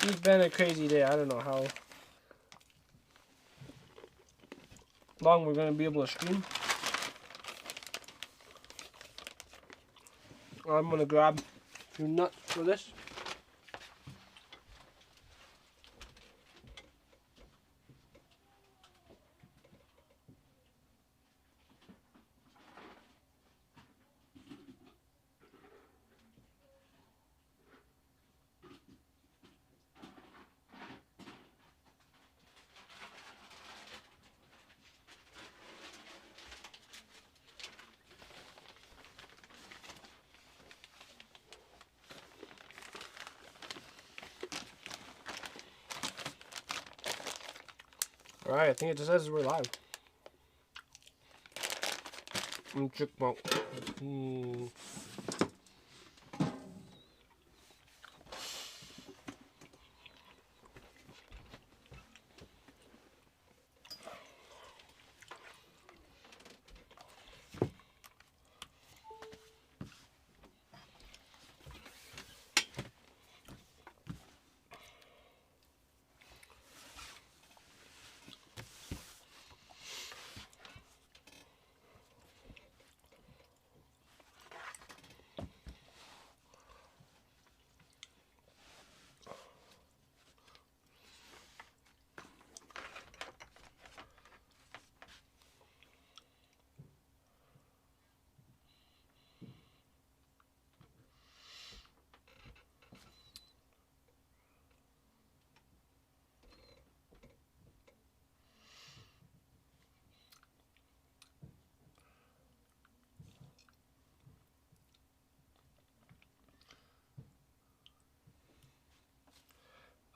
It's been a crazy day. I don't know how long we're going to be able to stream. I'm going to grab a few nuts for this. Alright, I think it just says we're live.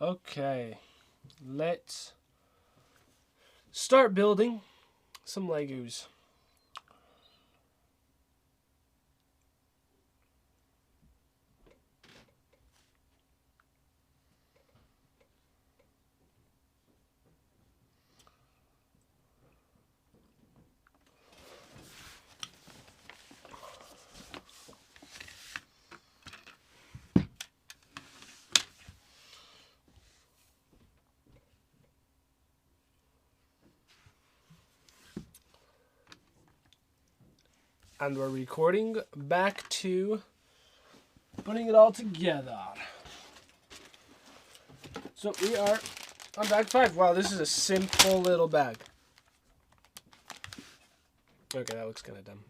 Okay, let's start building some Legos. And we're recording back to putting it all together. So we are on bag 5. Wow, this is a simple little bag. Okay, that looks kind of dumb.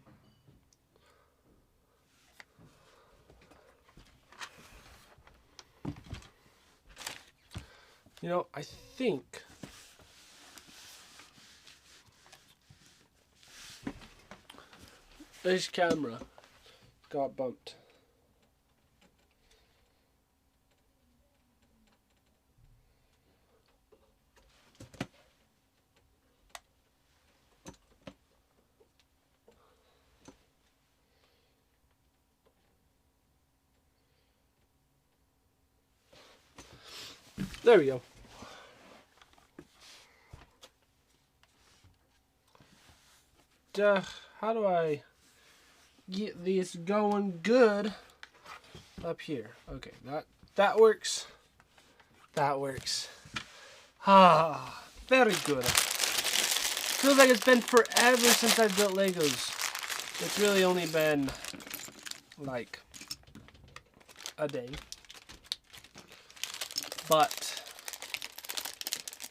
You know, I think this camera got bumped. There we go. How do I get this going good up here? Okay, that works. That works. Ah, very good. Feels like it's been forever since I've built Legos. It's really only been like a day. But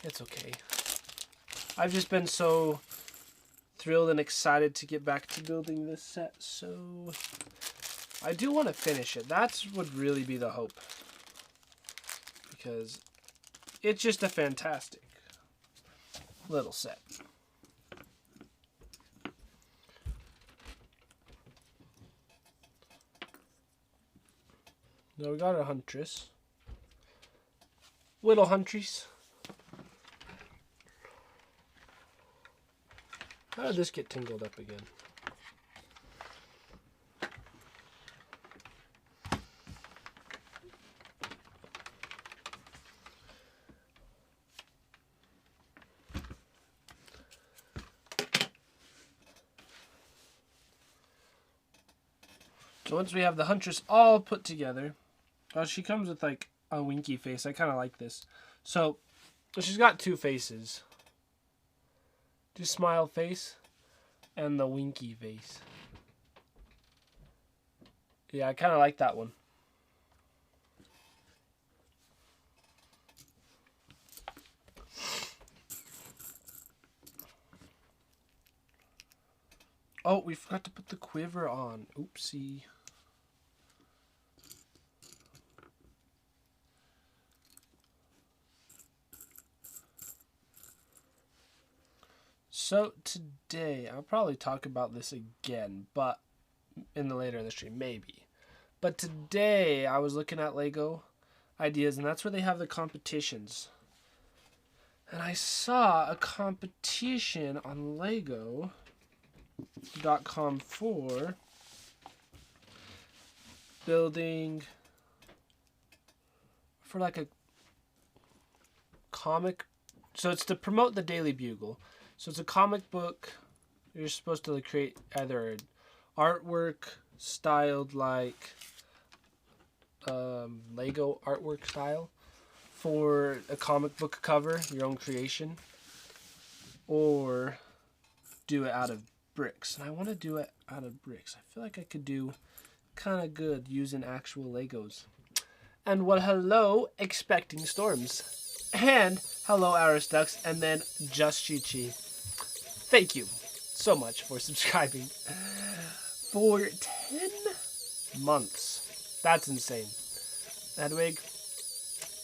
it's okay. I've just been so thrilled and excited to get back to building this set, so I do want to finish it. That would really be the hope, because it's just a fantastic little set. Now we got a huntress. Little huntress. How did this get tingled up again? So once we have the huntress all put together, she comes with like a winky face. I kind of like this. So she's got two faces. Just smile face and the winky face. Yeah, I kind of like that one. Oh, we forgot to put the quiver on. Oopsie. So today, I'll probably talk about this again, but in the later in the stream, maybe. But today, I was looking at Lego ideas, and that's where they have the competitions. And I saw a competition on Lego.com for building for like a comic. So it's to promote the Daily Bugle. So it's a comic book. You're supposed to create either an artwork styled like Lego artwork style for a comic book cover, your own creation, or do it out of bricks. And I want to do it out of bricks. I feel like I could do kind of good using actual Legos. And well, hello, Expecting Storms. And hello, Aristux, and then Just Chi-Chi. Thank you so much for subscribing for 10 months. That's insane. Hedwig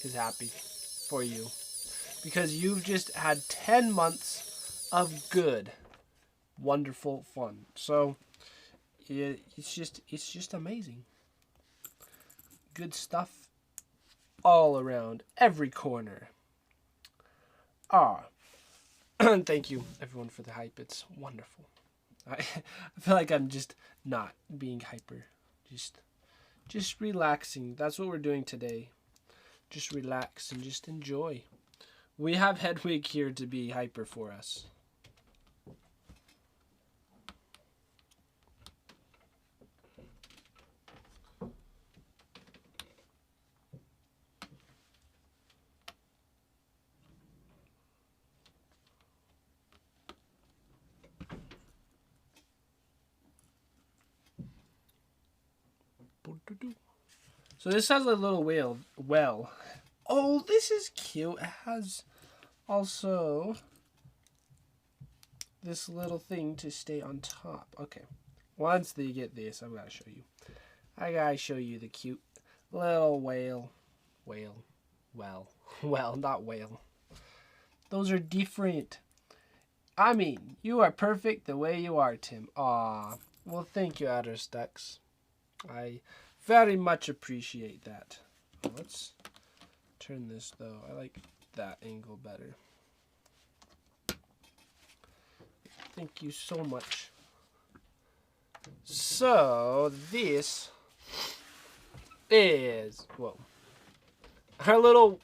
is happy for you because you've just had 10 months of good, wonderful fun. So it's just amazing. Good stuff all around, every corner. Thank you everyone for the hype. It's wonderful. I feel like I'm just not being hyper. Just relaxing. That's what we're doing today. Just relax and just enjoy. We have Hedwig here to be hyper for us. So this has a little well. Oh, this is cute. It has also this little thing to stay on top. Okay. Once they get this, I'm going to show you. I got to show you the cute little whale. Well, not whale. Those are different. I mean, you are perfect the way you are, Tim. Aw. Well, thank you, Adderstux. I very much appreciate that. Oh, let's turn this, though. I like that angle better. Thank you so much. So, this is, whoa, our little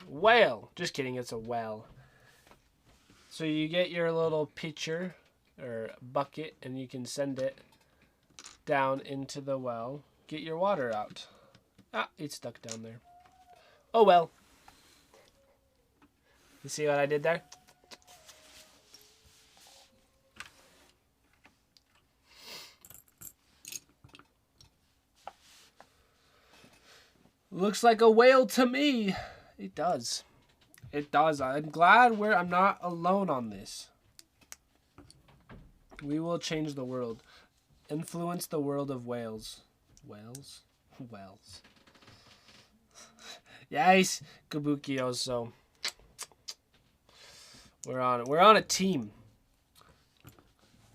whale. Just kidding, it's a well. So you get your little pitcher or bucket and you can send it down into the well. Get your water out. Ah, it's stuck down there. Oh well. You see what I did there? Looks like a whale to me. It does. It does. I'm glad I'm not alone on this. We will change the world. Influence the world of whales. Whales? Whales. Yes, Kabuki also. We're on a team.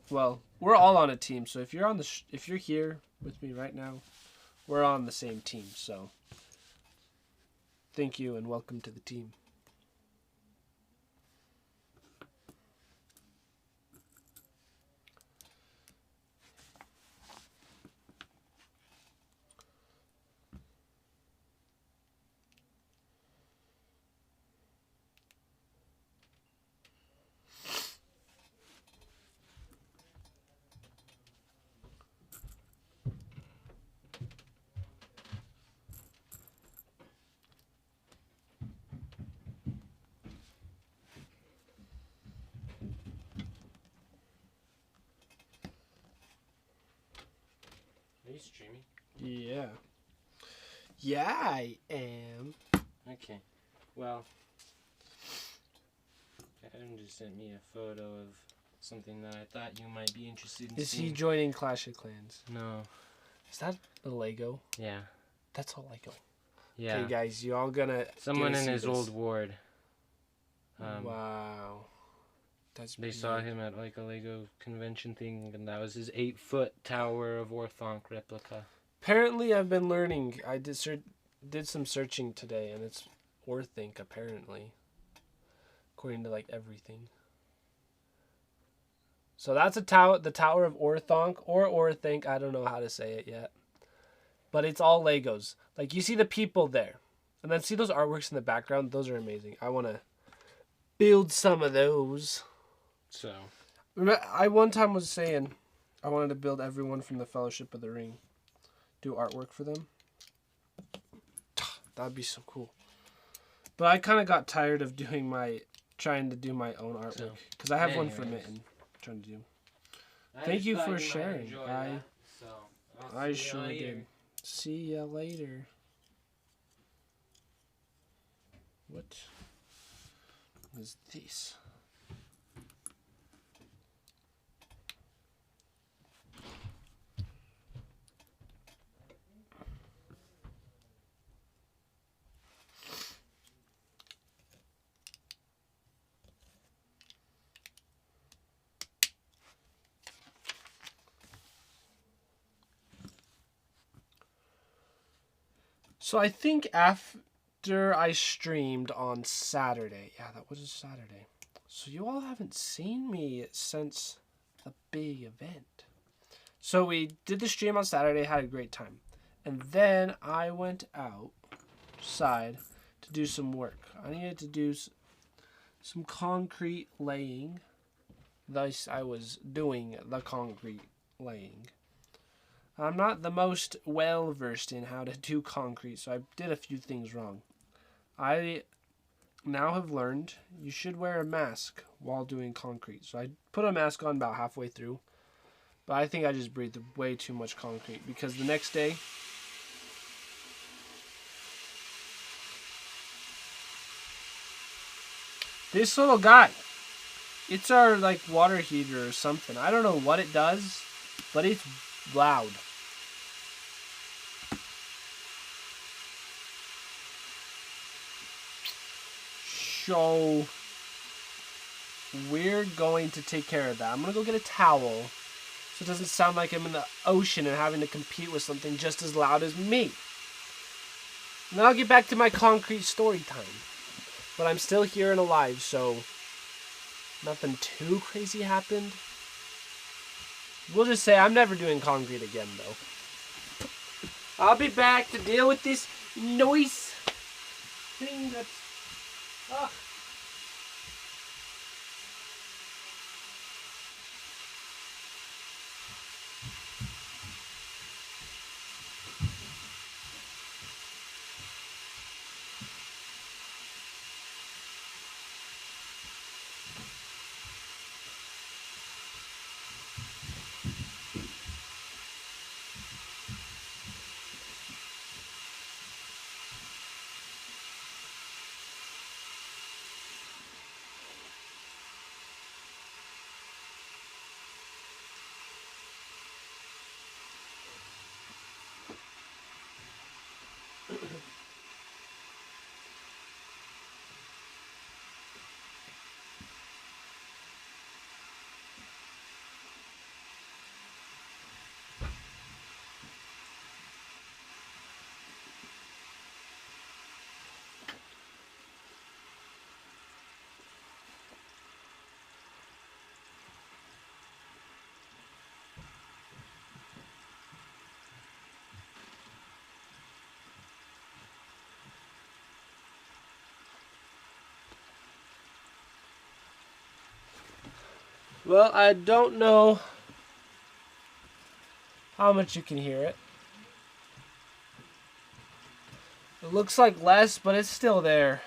Well, we're all on a team. So if you're if you're here with me right now, we're on the same team. So thank you and welcome to the team. Are you streaming? Yeah. Yeah, I am. Okay. Well, Adam just sent me a photo of something that I thought you might be interested in Is seeing. he joining Clash of Clans? No. Is that the Lego? Yeah. That's all Lego. Yeah. Okay, guys, you all gonna. Someone in see his this. old ward. Wow. That's They big. saw him at like a Lego convention thing, and that was his 8-foot Tower of Orthonk replica. Apparently, I've been learning. I did some searching today, and it's Orthink, apparently. According to, like, everything. So that's the Tower of Orthonk, or Orthink. I don't know how to say it yet. But it's all Legos. Like, you see the people there. And then see those artworks in the background? Those are amazing. I want to build some of those. So. I one time was saying I wanted to build everyone from the Fellowship of the Ring. Do artwork for them. That'd be so cool. But I kind of got tired of trying to do my own artwork. Because I have one for Mitten. Trying to do. Thank you for sharing. I sure did. See ya later. What is this? So I think after I streamed on Saturday, yeah, that was a Saturday. So you all haven't seen me since the big event. So we did the stream on Saturday, had a great time. And then I went outside to do some work. I needed to do some concrete laying. Thus, I was doing the concrete laying. I'm not the most well-versed in how to do concrete, so I did a few things wrong. I now have learned you should wear a mask while doing concrete. So I put a mask on about halfway through, but I think I just breathed way too much concrete because the next day, this little guy, it's our like water heater or something. I don't know what it does, but it's loud. So we're going to take care of that. I'm going to go get a towel so it doesn't sound like I'm in the ocean and having to compete with something just as loud as me. And then I'll get back to my concrete story time. But I'm still here and alive, so nothing too crazy happened. We'll just say I'm never doing concrete again, though. I'll be back to deal with this noise thing that's... Ugh. Well, I don't know how much you can hear it. It looks like less, but it's still there.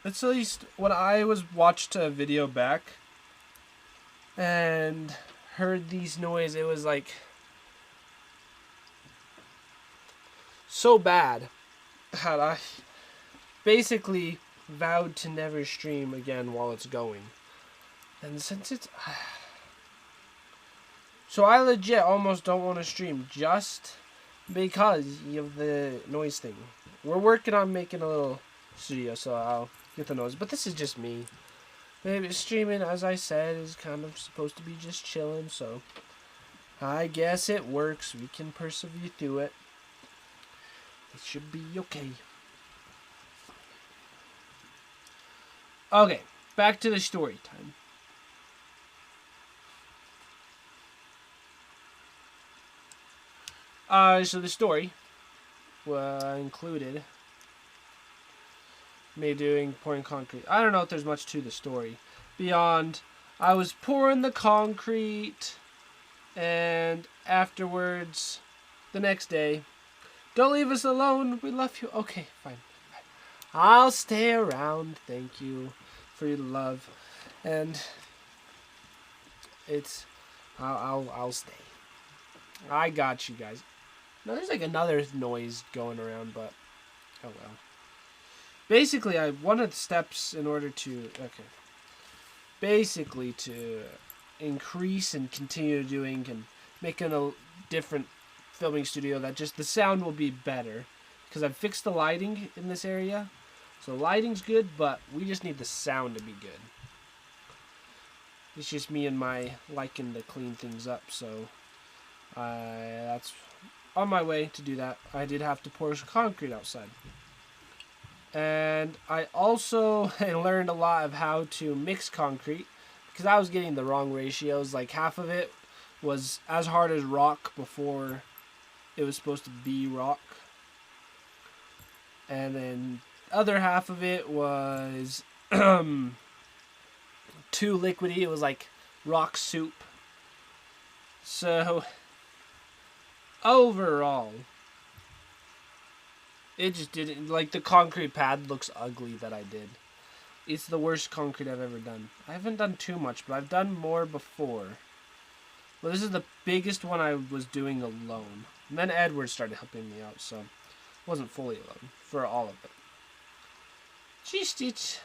It's at least when I watched a video back and heard these noise, it was like so bad that I basically vowed to never stream again while it's going. And since it's... So I legit almost don't want to stream just because of the noise thing. We're working on making a little studio, so I'll get the noise. But this is just me. Maybe streaming, as I said, is kind of supposed to be just chilling, so I guess it works. We can persevere through it. It should be okay. Okay, back to the story time. So the story included me pouring concrete. I don't know if there's much to the story beyond I was pouring the concrete, and afterwards, the next day, don't leave us alone. We love you. Okay, fine. I'll stay around. Thank you for your love, and I'll stay. I got you guys. Now there's like another noise going around, but oh well. Basically, one of the steps in order to basically to increase and continue doing and making a different filming studio that just the sound will be better, because I've fixed the lighting in this area, so the lighting's good, but we just need the sound to be good. It's just me and my liking to clean things up, so that's on my way to do that. I did have to pour some concrete outside. And I also learned a lot of how to mix concrete, because I was getting the wrong ratios. Like half of it was as hard as rock before it was supposed to be rock. And then the other half of it was too liquidy. It was like rock soup. So overall, it just didn't, like, the concrete pad looks ugly that I did. It's the worst concrete I've ever done. I haven't done too much, but I've done more before. Well, this is the biggest one I was doing alone. And then Edward started helping me out, so I wasn't fully alone for all of it. Jeez.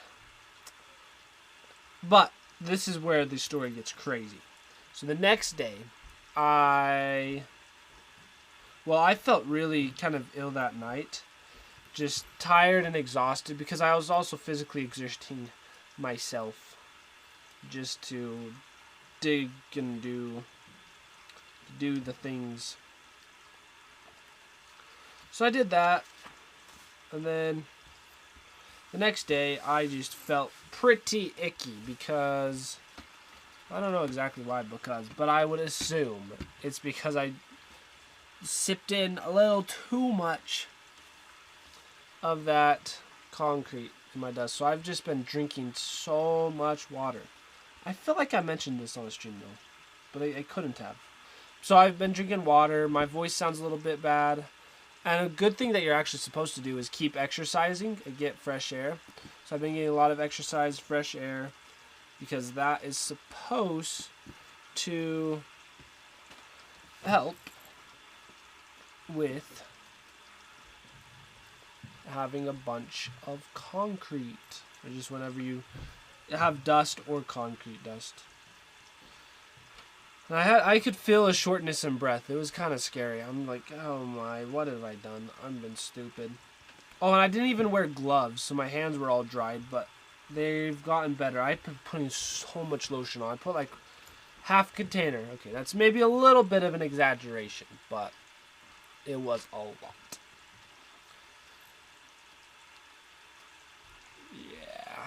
But this is where the story gets crazy. So the next day, I felt really kind of ill that night. Just tired and exhausted, because I was also physically exerting myself just to dig and do the things. So I did that, and then the next day I just felt pretty icky, because I don't know exactly why, but I would assume it's because I sipped in a little too much of that concrete in my dust. So I've just been drinking so much water. I feel like I mentioned this on a stream though, but I couldn't have. So I've been drinking water. My voice sounds a little bit bad. And a good thing that you're actually supposed to do is keep exercising and get fresh air. So I've been getting a lot of exercise, fresh air, because that is supposed to help with having a bunch of concrete, or just whenever you have dust or concrete dust. And I could feel a shortness in breath. It was kind of scary. I'm like, oh my, what have I done? I've been stupid. Oh, and I didn't even wear gloves, so my hands were all dried, but they've gotten better. I've been putting so much lotion on. I put like half container. Okay, that's maybe a little bit of an exaggeration, but it was a lot. Yeah.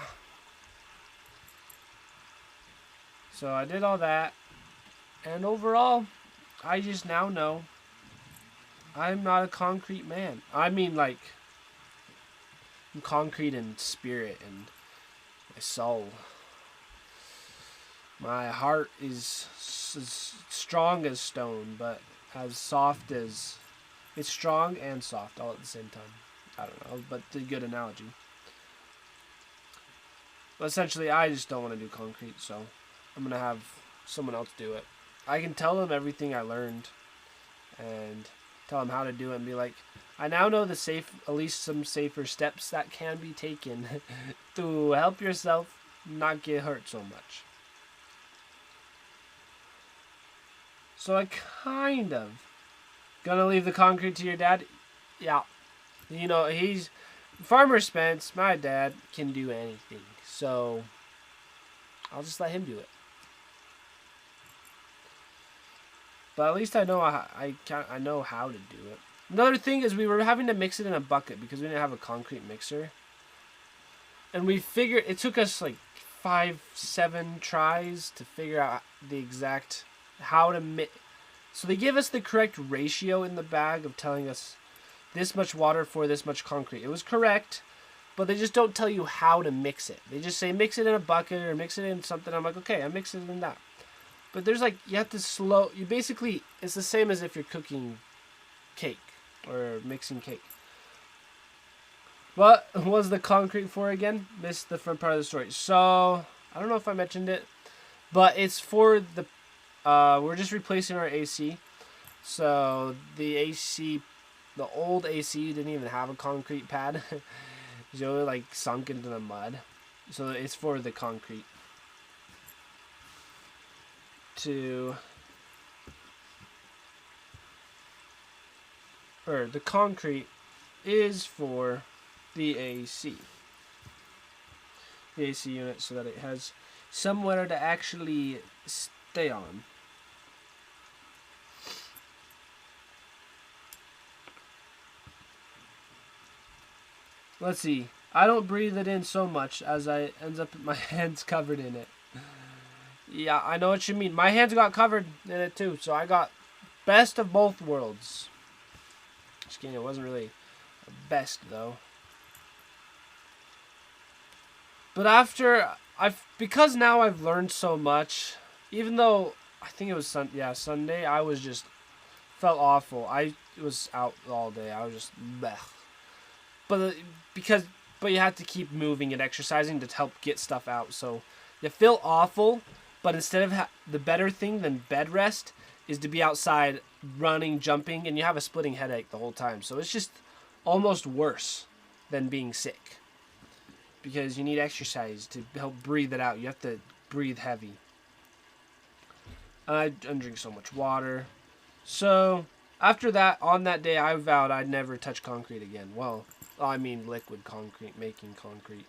So I did all that. And overall, I just now know I'm not a concrete man. I mean, like, I'm concrete in spirit and my soul. My heart is strong as stone, but as soft as... It's strong and soft all at the same time. I don't know, but the good analogy. But essentially, I just don't want to do concrete, so I'm going to have someone else do it. I can tell them everything I learned and tell them how to do it and be like, I now know at least some safer steps that can be taken to help yourself not get hurt so much. So I kind of gonna leave the concrete to your dad. Yeah, you know he's Farmer Spence. My dad can do anything, so I'll just let him do it. But at least I know I know how to do it. Another thing is we were having to mix it in a bucket because we didn't have a concrete mixer. And we figured it took us like 5-7 tries to figure out the exact how to mix. So they give us the correct ratio in the bag of telling us this much water for this much concrete. It was correct, but they just don't tell you how to mix it. They just say mix it in a bucket or mix it in something. I'm like, okay, I mix it in that. But there's like, you have to you basically, it's the same as if you're cooking cake or mixing cake. What was the concrete for again? Missed the front part of the story. So, I don't know if I mentioned it, but it's for the, we're just replacing our AC. So, the AC, the old AC didn't even have a concrete pad. It was like sunk into the mud. So, it's for the concrete. The concrete is for the AC. The AC unit so that it has somewhere to actually stay on. Let's see. I don't breathe it in so much as I ends up with my hands covered in it. Yeah, I know what you mean. My hands got covered in it too, so I got best of both worlds. Just kidding, it wasn't really best though. But because now I've learned so much, even though I think it was Sunday, I was just felt awful. I was out all day. I was just bleh. But you have to keep moving and exercising to help get stuff out. So you feel awful, but instead of the better thing than bed rest is to be outside running, jumping, and you have a splitting headache the whole time. So it's just almost worse than being sick. Because you need exercise to help breathe it out. You have to breathe heavy. I drink so much water. So, after that, on that day, I vowed I'd never touch concrete again. Well, I mean liquid concrete, making concrete.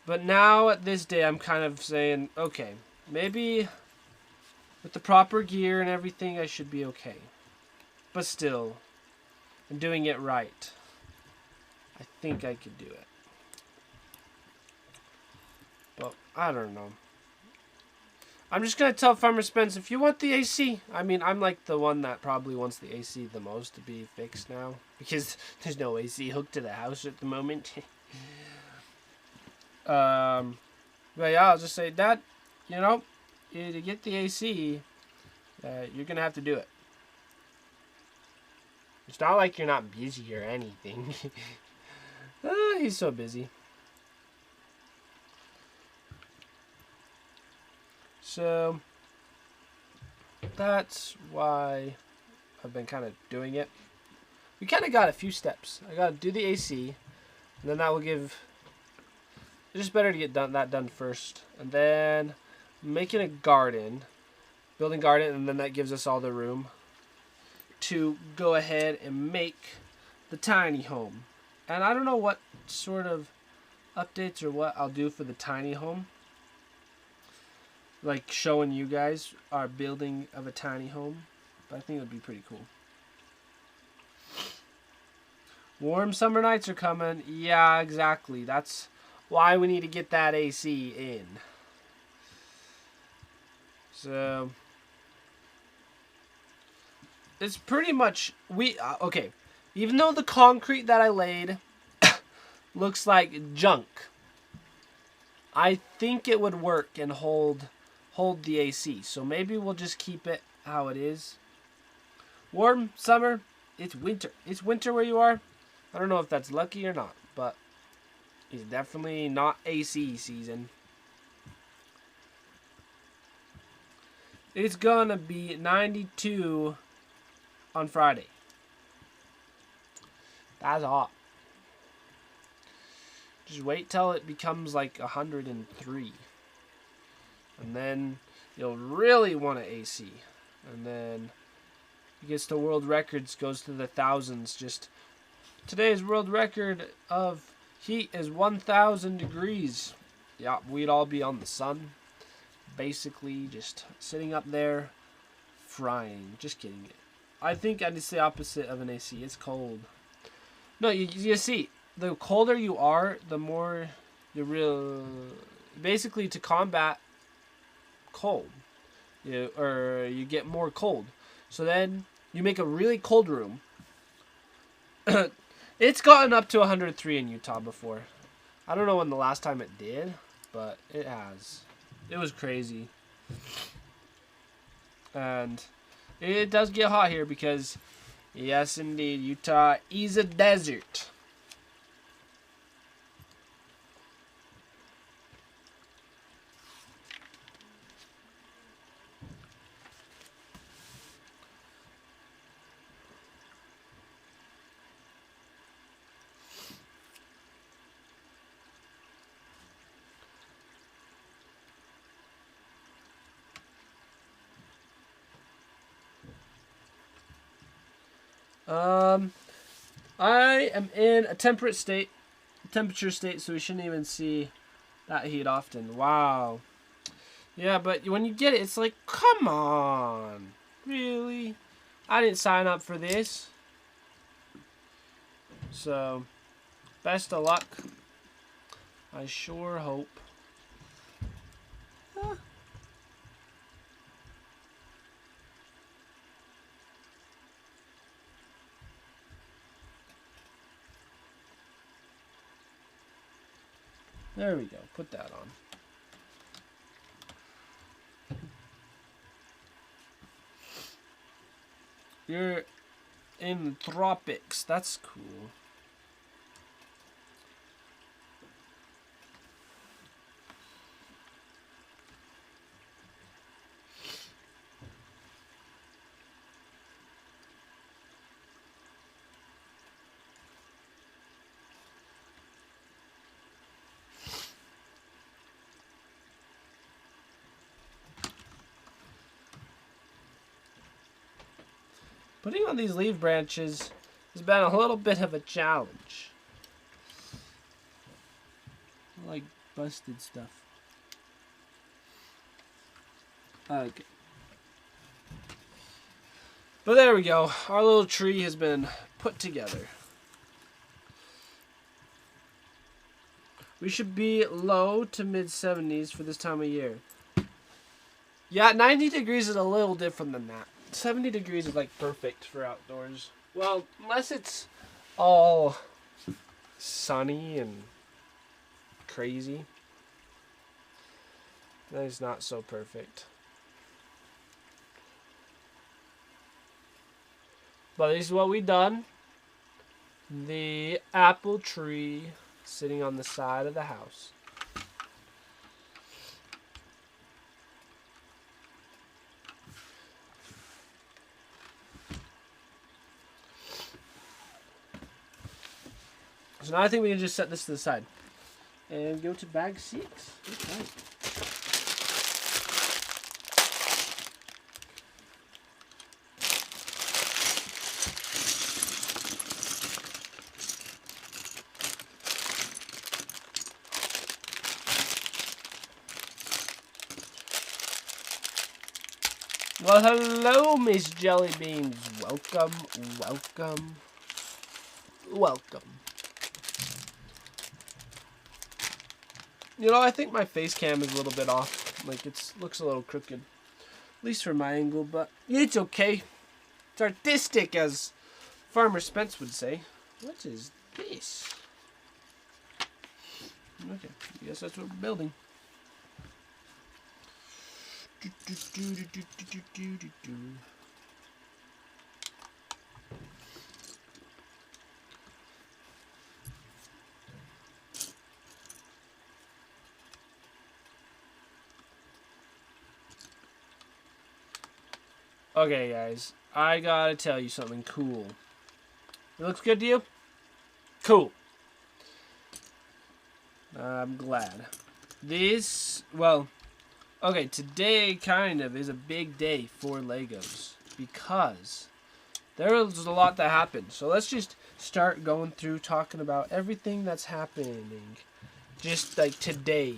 But now, at this day, I'm kind of saying, okay, maybe with the proper gear and everything, I should be okay. But still, I'm doing it right. I think I could do it. But I don't know. I'm just going to tell Farmer Spence, if you want the AC, I mean, I'm like the one that probably wants the AC the most to be fixed now. Because there's no AC hooked to the house at the moment. But yeah, I'll just say, Dad, to get the AC, you're going to have to do it. It's not like you're not busy or anything. He's so busy. So, that's why I've been kind of doing it. We kind of got a few steps. I got to do the AC, and then that will give... It's just better to get that done first. And then making a garden, building garden, and then that gives us all the room to go ahead and make the tiny home. And I don't know what sort of updates or what I'll do for the tiny home. Like showing you guys our building of a tiny home. But I think it would be pretty cool. Warm summer nights are coming. Yeah, exactly. That's why we need to get that AC in. So it's pretty much okay. Even though the concrete that I laid looks like junk, I think it would work and hold the AC. So maybe we'll just keep it how it is. Warm summer, it's winter. It's winter where you are. I don't know if that's lucky or not, but it's definitely not AC season. It's gonna be 92 on Friday. That's hot. Just wait till it becomes like 103. And then you'll really want an AC. And then it gets to world records, goes to the thousands. Just today's world record of heat is 1,000 degrees. Yeah, we'd all be on the sun. Basically, just sitting up there, frying. Just kidding. I think it's the opposite of an AC. It's cold. No, you see, the colder you are, the more you real. Basically, to combat cold, you get more cold. So then you make a really cold room. It's gotten up to 103 in Utah before. I don't know when the last time it did, but it has. It was crazy. And it does get hot here because, yes, indeed, Utah is a desert. I am in a temperature state, so we shouldn't even see that heat often. Wow. Yeah, but when you get it, it's like, come on. Really? I didn't sign up for this. So, best of luck. I sure hope. There we go. Put that on. You're in the tropics. That's cool. Putting on these leaf branches has been a little bit of a challenge. I like busted stuff. Okay. But there we go. Our little tree has been put together. We should be low to mid 70s for this time of year. Yeah, 90 degrees is a little different than that. 70 degrees is like perfect for outdoors. Well, unless it's all sunny and crazy. That is not so perfect. But this is what we done. The apple tree sitting on the side of the house. So now I think we can just set this to the side and go to bag 6. Okay. Well, hello, Miss Jelly Beans. Welcome, welcome, welcome. You know, I think my face cam is a little bit off. Like, it looks a little crooked. At least from my angle, but it's okay. It's artistic, as Farmer Spence would say. What is this? Okay, I guess that's what we're building. Okay, guys. I gotta tell you something cool. It looks good to you? Cool. I'm glad. Okay, today kind of is a big day for Legos because there was a lot that happened. So let's just start going through talking about everything that's happening just like today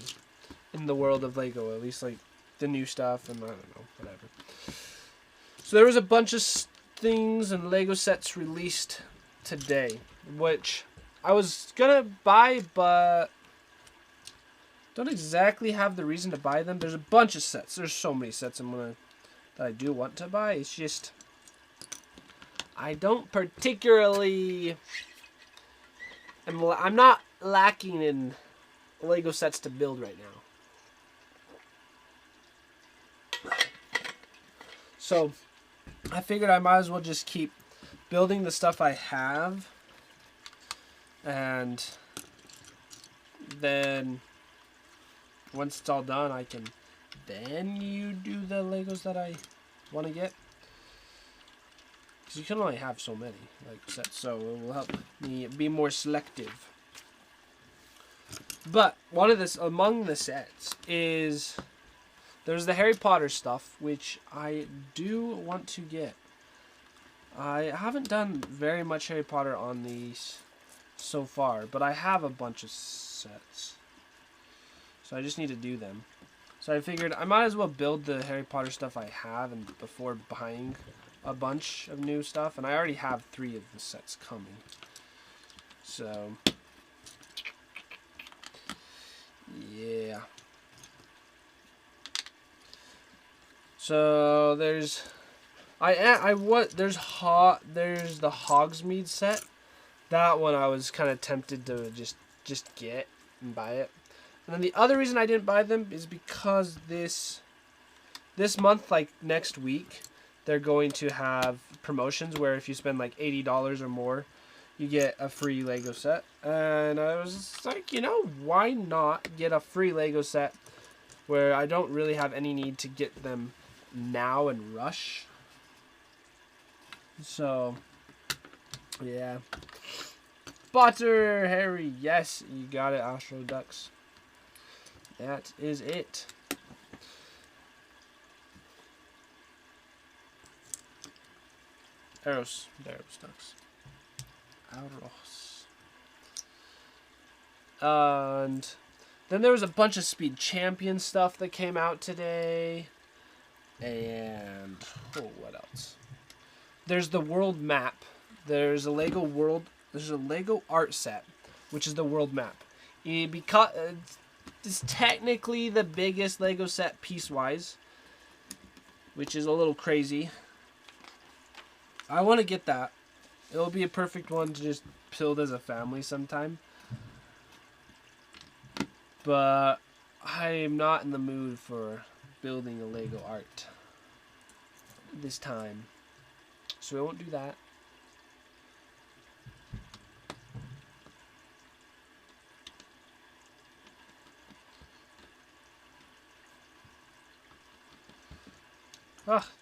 in the world of Lego, at least like the new stuff and I don't know, whatever. So there was a bunch of things and Lego sets released today, which I was gonna buy, but don't exactly have the reason to buy them. There's a bunch of sets. There's so many sets that I do want to buy. It's just I don't particularly. I'm not lacking in Lego sets to build right now. So I figured I might as well just keep building the stuff I have, and then once it's all done, I can then you do the Legos that I want to get. Because you can only have so many sets, so it will help me be more selective. But among the sets is there's the Harry Potter stuff, which I do want to get. I haven't done very much Harry Potter on these so far, but I have a bunch of sets. So I just need to do them. So I figured I might as well build the Harry Potter stuff I have and before buying a bunch of new stuff. And I already have 3 of the sets coming. So yeah. So there's there's the Hogsmeade set. That one I was kind of tempted to just get and buy it. And then the other reason I didn't buy them is because this month, like next week, they're going to have promotions where if you spend like $80 or more, you get a free Lego set. And I was like, why not get a free Lego set where I don't really have any need to get them now and rush. So, yeah. Butter, Harry, yes, you got it, Astro Ducks. That is it. Arrows Ducks. Arrows. And then there was a bunch of Speed Champion stuff that came out today. And, what else? There's the world map. There's a Lego art set, which is the world map. Because it's technically the biggest Lego set piece-wise, which is a little crazy. I want to get that. It'll be a perfect one to just build as a family sometime. But I am not in the mood for building a Lego art this time. So we won't do that.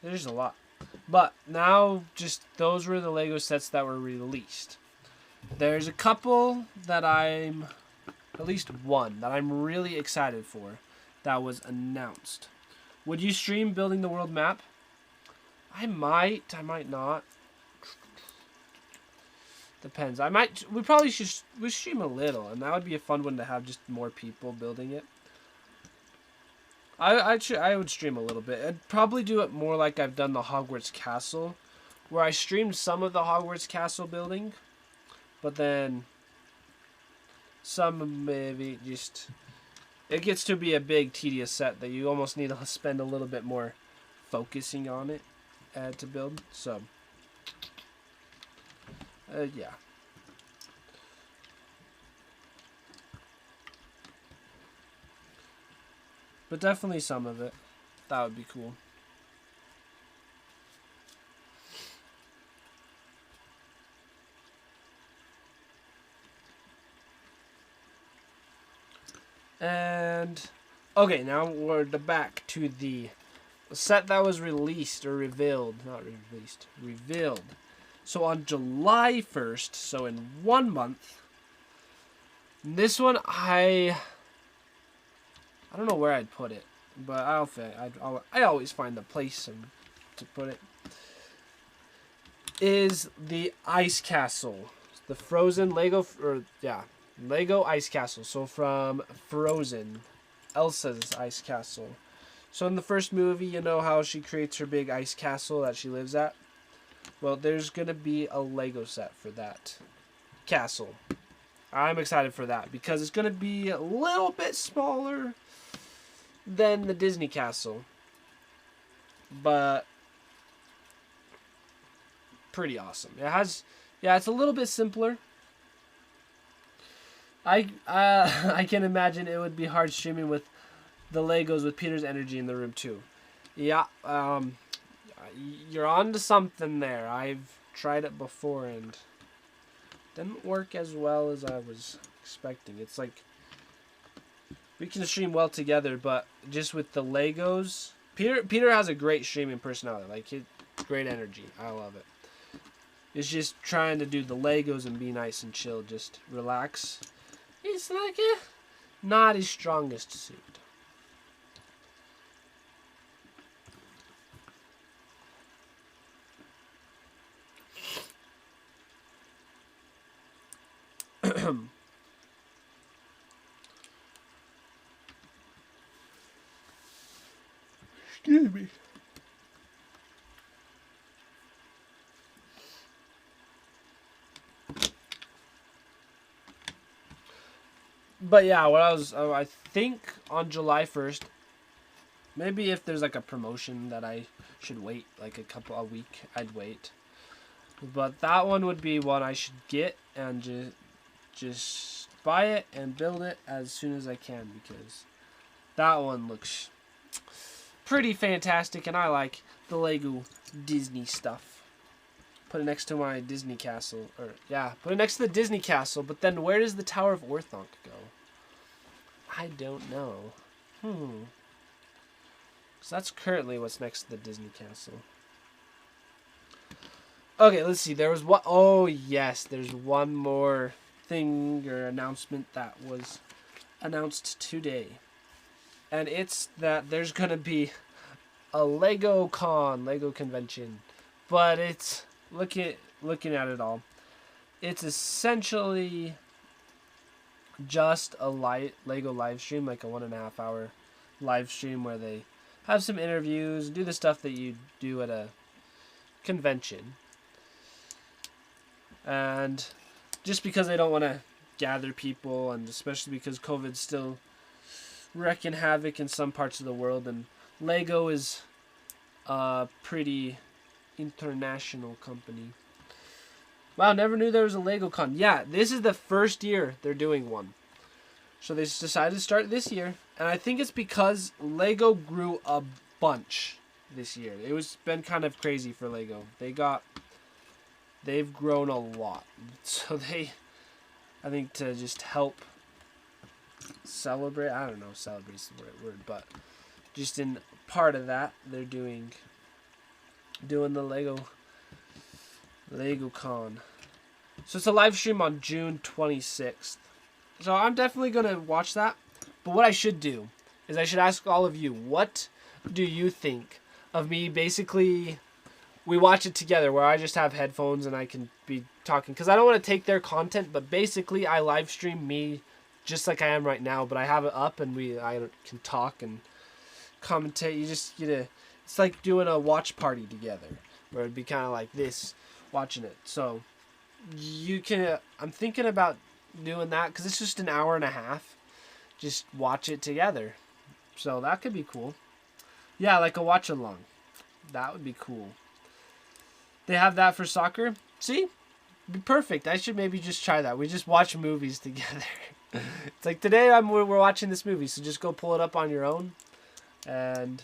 There's a lot. But now, just those were the Lego sets that were released. There's a couple that at least one that I'm really excited for that was announced. Would you stream building the world map? I might not. Depends. We probably should stream a little, and that would be a fun one to have just more people building it. I would stream a little bit. I'd probably do it more like I've done the Hogwarts Castle, where I streamed some of the Hogwarts Castle building, but then some maybe just it gets to be a big tedious set that you almost need to spend a little bit more focusing on it to build. So yeah. But definitely some of it. That would be cool. And okay, now we're back to the a set that was released or revealed, not released, revealed. So on July 1st, so in 1 month, this one I don't know where I'd put it, but I always find a place to put it. Is the Ice Castle, the Frozen Lego Lego Ice Castle. So from Frozen, Elsa's Ice Castle. So in the first movie, you know how she creates her big ice castle that she lives at? Well, there's going to be a Lego set for that castle. I'm excited for that because it's going to be a little bit smaller than the Disney castle. But pretty awesome. It's a little bit simpler. I can imagine it would be hard streaming with the Legos with Peter's energy in the room too. Yeah, you're on to something there. I've tried it before and didn't work as well as I was expecting. It's like we can stream well together, but just with the Legos, Peter has a great streaming personality. Like great energy. I love it. It's just trying to do the Legos and be nice and chill, just relax. It's like not his strongest suit. Excuse me. But yeah, I think on July 1st, maybe if there's like a promotion that I should wait like a week, I'd wait. But that one would be one I should get and just buy it and build it as soon as I can because that one looks pretty fantastic and I like the Lego Disney stuff. Put it next to my Disney castle. Put it next to the Disney castle, but then where does the Tower of Orthonk go? I don't know. So that's currently what's next to the Disney castle. Okay, let's see. There was what? Oh, yes. There's one more thing or announcement that was announced today. And it's that there's going to be a Lego convention. But it's, looking at it all, it's essentially just a Lego live stream, like a 1.5 hour live stream where they have some interviews, do the stuff that you do at a convention. And just because they don't want to gather people, and especially because COVID's still wreaking havoc in some parts of the world, and Lego is a pretty international company. Wow, never knew there was a Lego Con. Yeah, this is the first year they're doing one. So they decided to start this year. And I think it's because Lego grew a bunch this year. It was been kind of crazy for Lego. They've grown a lot. So I think to just help celebrate, I don't know if celebrate's the right word, but just in part of that, they're doing the Lego Con. So it's a live stream on June 26th. So I'm definitely going to watch that. But what I should do is I should ask all of you, what do you think of me basically, we watch it together where I just have headphones and I can be talking. Because I don't want to take their content, but basically I live stream me just like I am right now. But I have it up and I can talk and commentate. You just get it's like doing a watch party together. Where it'd be kind of like this, watching it. So you can, I'm thinking about doing that because it's just an hour and a half. Just watch it together. So that could be cool. Yeah, like a watch along. That would be cool. They have that for soccer. See? Be perfect. I should maybe just try that. We just watch movies together. It's like today we're watching this movie, so just go pull it up on your own. And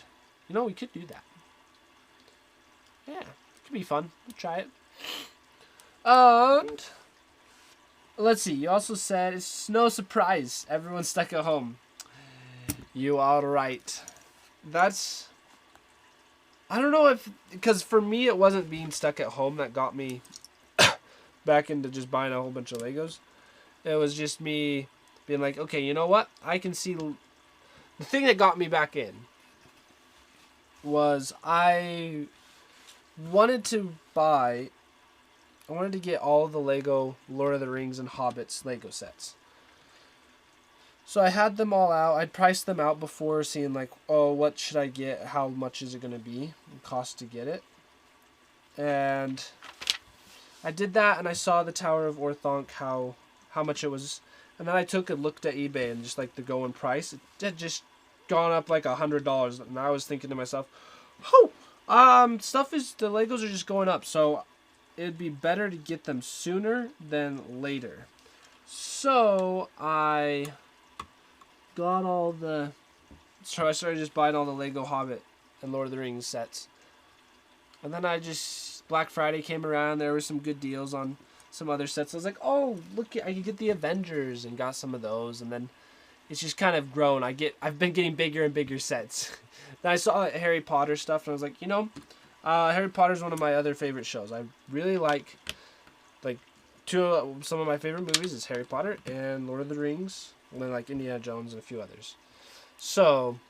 we could do that. Yeah, it could be fun. We'll try it. And let's see. You also said it's no surprise everyone's stuck at home. You are right. That's I don't know if, because for me it wasn't being stuck at home that got me back into just buying a whole bunch of Legos. It was just me being like, okay, you know what? I can see the thing that got me back in was I wanted to get all the Lego Lord of the Rings and Hobbits Lego sets. So I had them all out. I'd priced them out before, seeing like, oh, what should I get? How much is it going to be? Cost to get it. And I did that, and I saw the Tower of Orthanc, how much it was. And then I looked at eBay, and just like the going price, it had just gone up like $100. And I was thinking to myself, oh, the Legos are just going up. So it'd be better to get them sooner than later. So I started just buying all the Lego Hobbit and Lord of the Rings sets. And then Black Friday came around, there were some good deals on some other sets. I was like, oh, look, I could get the Avengers, and got some of those. And then it's just kind of grown. I've been getting bigger and bigger sets. Then I saw Harry Potter stuff, and I was like, Harry Potter's one of my other favorite shows. I really like some of my favorite movies is Harry Potter and Lord of the Rings, and then like Indiana Jones and a few others. So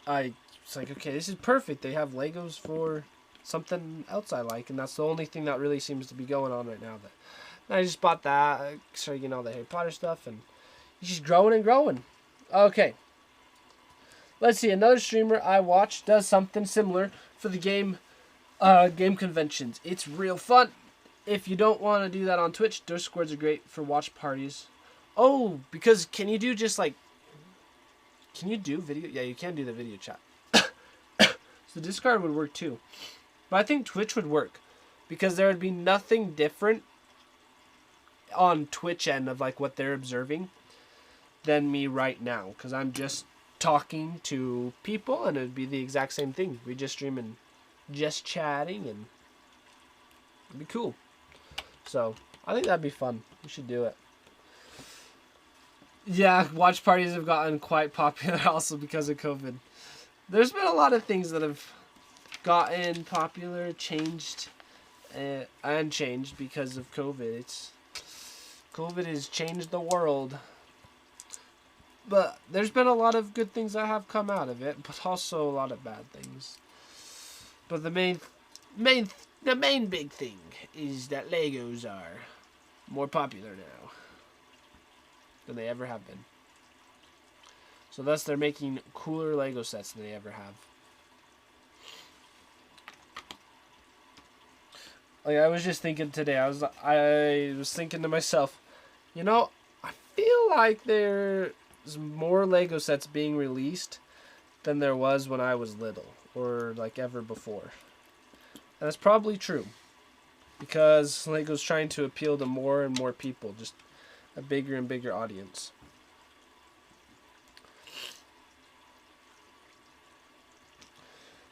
I was like, okay, this is perfect. They have Legos for something else I like, and that's the only thing that really seems to be going on right now. And I just bought that. I started getting all the Harry Potter stuff, and it's just growing and growing. Okay. Let's see. Another streamer I watch does something similar for the game conventions. It's real fun. If you don't want to do that on Twitch, Discords are great for watch parties. Oh, because can you do video? Yeah, you can do the video chat. So Discord would work too. But I think Twitch would work, because there would be nothing different on Twitch end of like what they're observing than me right now, because I'm just talking to people, and it would be the exact same thing. We just stream and just chatting, and it'd be cool. So I think that'd be fun. We should do it. Yeah, watch parties have gotten quite popular also because of COVID. There's been a lot of things that have gotten popular, changed because of COVID. COVID has changed the world. But there's been a lot of good things that have come out of it, but also a lot of bad things. But the main big thing is that Legos are more popular now than they ever have been. So thus they're making cooler Lego sets than they ever have. Like, I was just thinking today, I was thinking to myself, I feel like there's more Lego sets being released than there was when I was little, or like ever before. And that's probably true, because Lego's trying to appeal to more and more people, just a bigger and bigger audience.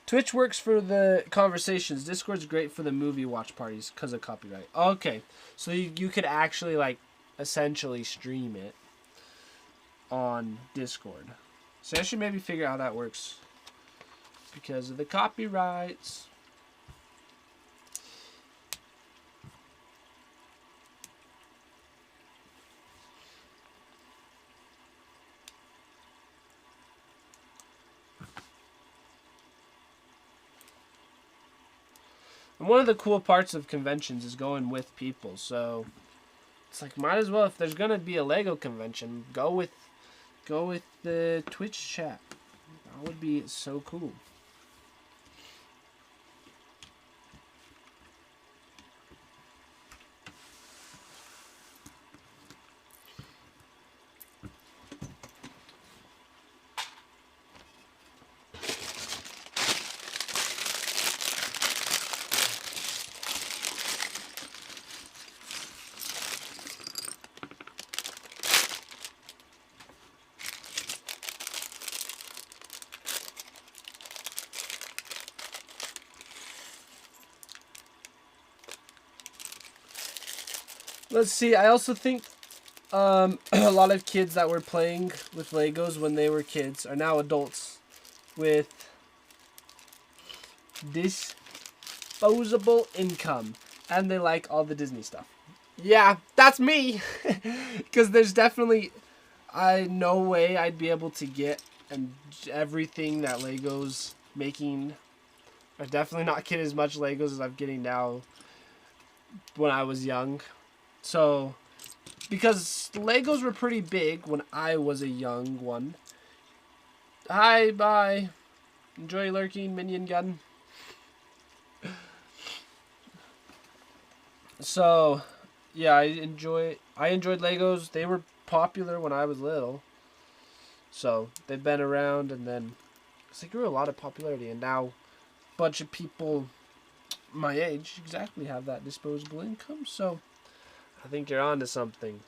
Twitch works for the conversations. Discord's great for the movie watch parties because of copyright. Okay, so you could actually like essentially stream it on Discord. So I should maybe figure out how that works because of the copyrights. And one of the cool parts of conventions is going with people. So it's like, might as well, if there's gonna be a Lego convention, go with the Twitch chat. That would be so cool. Let's see, I also think a lot of kids that were playing with Legos when they were kids are now adults with disposable income. And they like all the Disney stuff. Yeah, that's me. Because there's definitely no way I'd be able to get everything that Lego's making. I've definitely not get as much Legos as I'm getting now when I was young. So, because Legos were pretty big when I was a young one. Hi, bye. Enjoy lurking, minion gun. So, yeah, I enjoyed Legos. They were popular when I was little. So, they've been around, and then they grew a lot of popularity, and now a bunch of people my age exactly have that disposable income. So, I think you're on to something.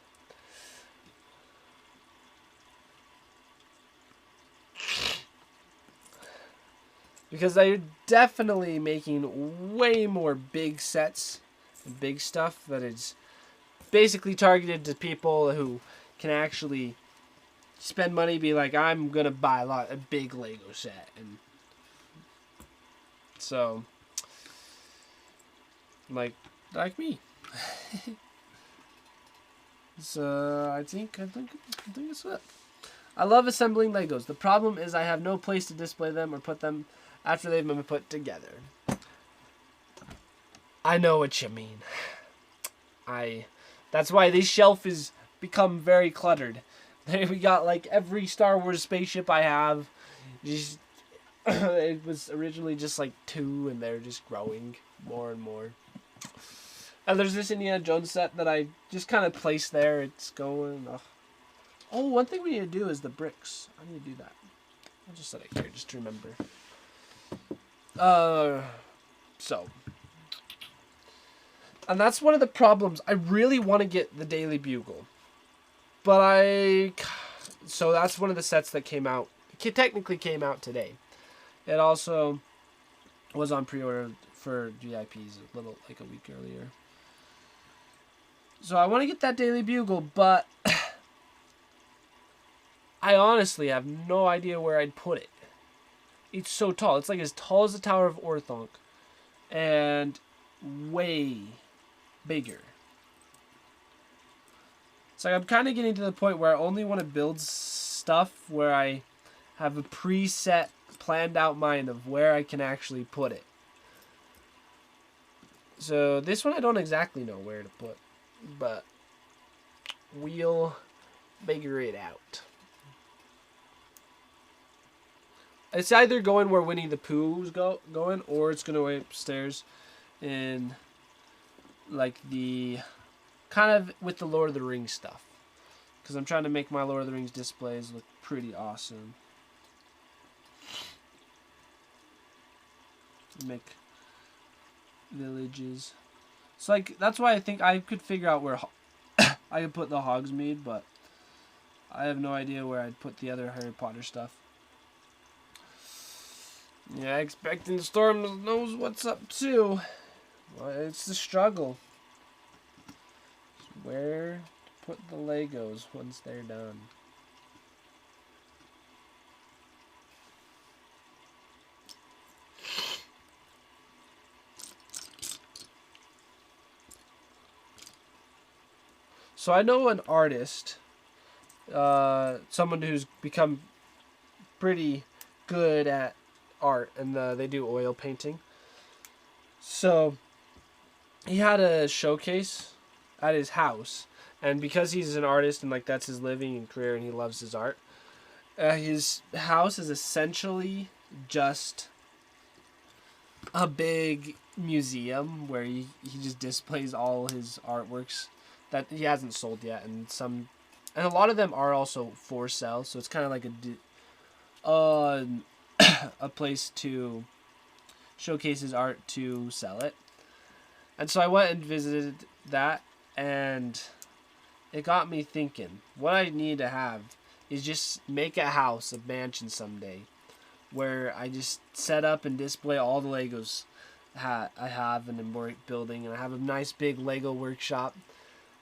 Because they're definitely making way more big sets and big stuff that is basically targeted to people who can actually spend money, be like, I'm going to buy a big Lego set. And so, like me. So, I think it's it. I love assembling Legos. The problem is I have no place to display them or put them after they've been put together. I know what you mean. That's why this shelf has become very cluttered. We got like every Star Wars spaceship I have. Just it was originally just like 2, and they're just growing more and more. And there's this Indiana Jones set that I just kind of placed there. It's going. Oh, one thing we need to do is the bricks. I need to do that. I'll just set it here just to remember. So. And that's one of the problems. I really want to get the Daily Bugle. But so that's one of the sets that came out. It technically came out today. It also was on pre-order for VIPs like a week earlier. So I want to get that Daily Bugle, but I honestly have no idea where I'd put it. It's so tall. It's like as tall as the Tower of Orthanc. And way bigger. So I'm kind of getting to the point where I only want to build stuff where I have a preset, planned out mind of where I can actually put it. So this one I don't exactly know where to put, but we'll figure it out. It's either going where Winnie the Pooh's going, or it's going to go upstairs in like the kind of with the Lord of the Rings stuff, because I'm trying to make my Lord of the Rings displays look pretty awesome. Make villages. So like that's why I think I could figure out where I could put the Hogsmeade, but I have no idea where I'd put the other Harry Potter stuff. Yeah, Expecting Storm knows what's up too. Well, it's the struggle. Where to put the Legos once they're done. So I know an artist, someone who's become pretty good at art, and they do oil painting. So he had a showcase at his house, and because he's an artist and like that's his living and career, and he loves his art, his house is essentially just a big museum where he just displays all his artworks that he hasn't sold yet, and a lot of them are also for sale. So it's kind of like a place to showcase his art to sell it. And so I went and visited that, and it got me thinking, what I need to have is just make a house, a mansion someday, where I just set up and display all the Legos I have in a building, and I have a nice big Lego workshop,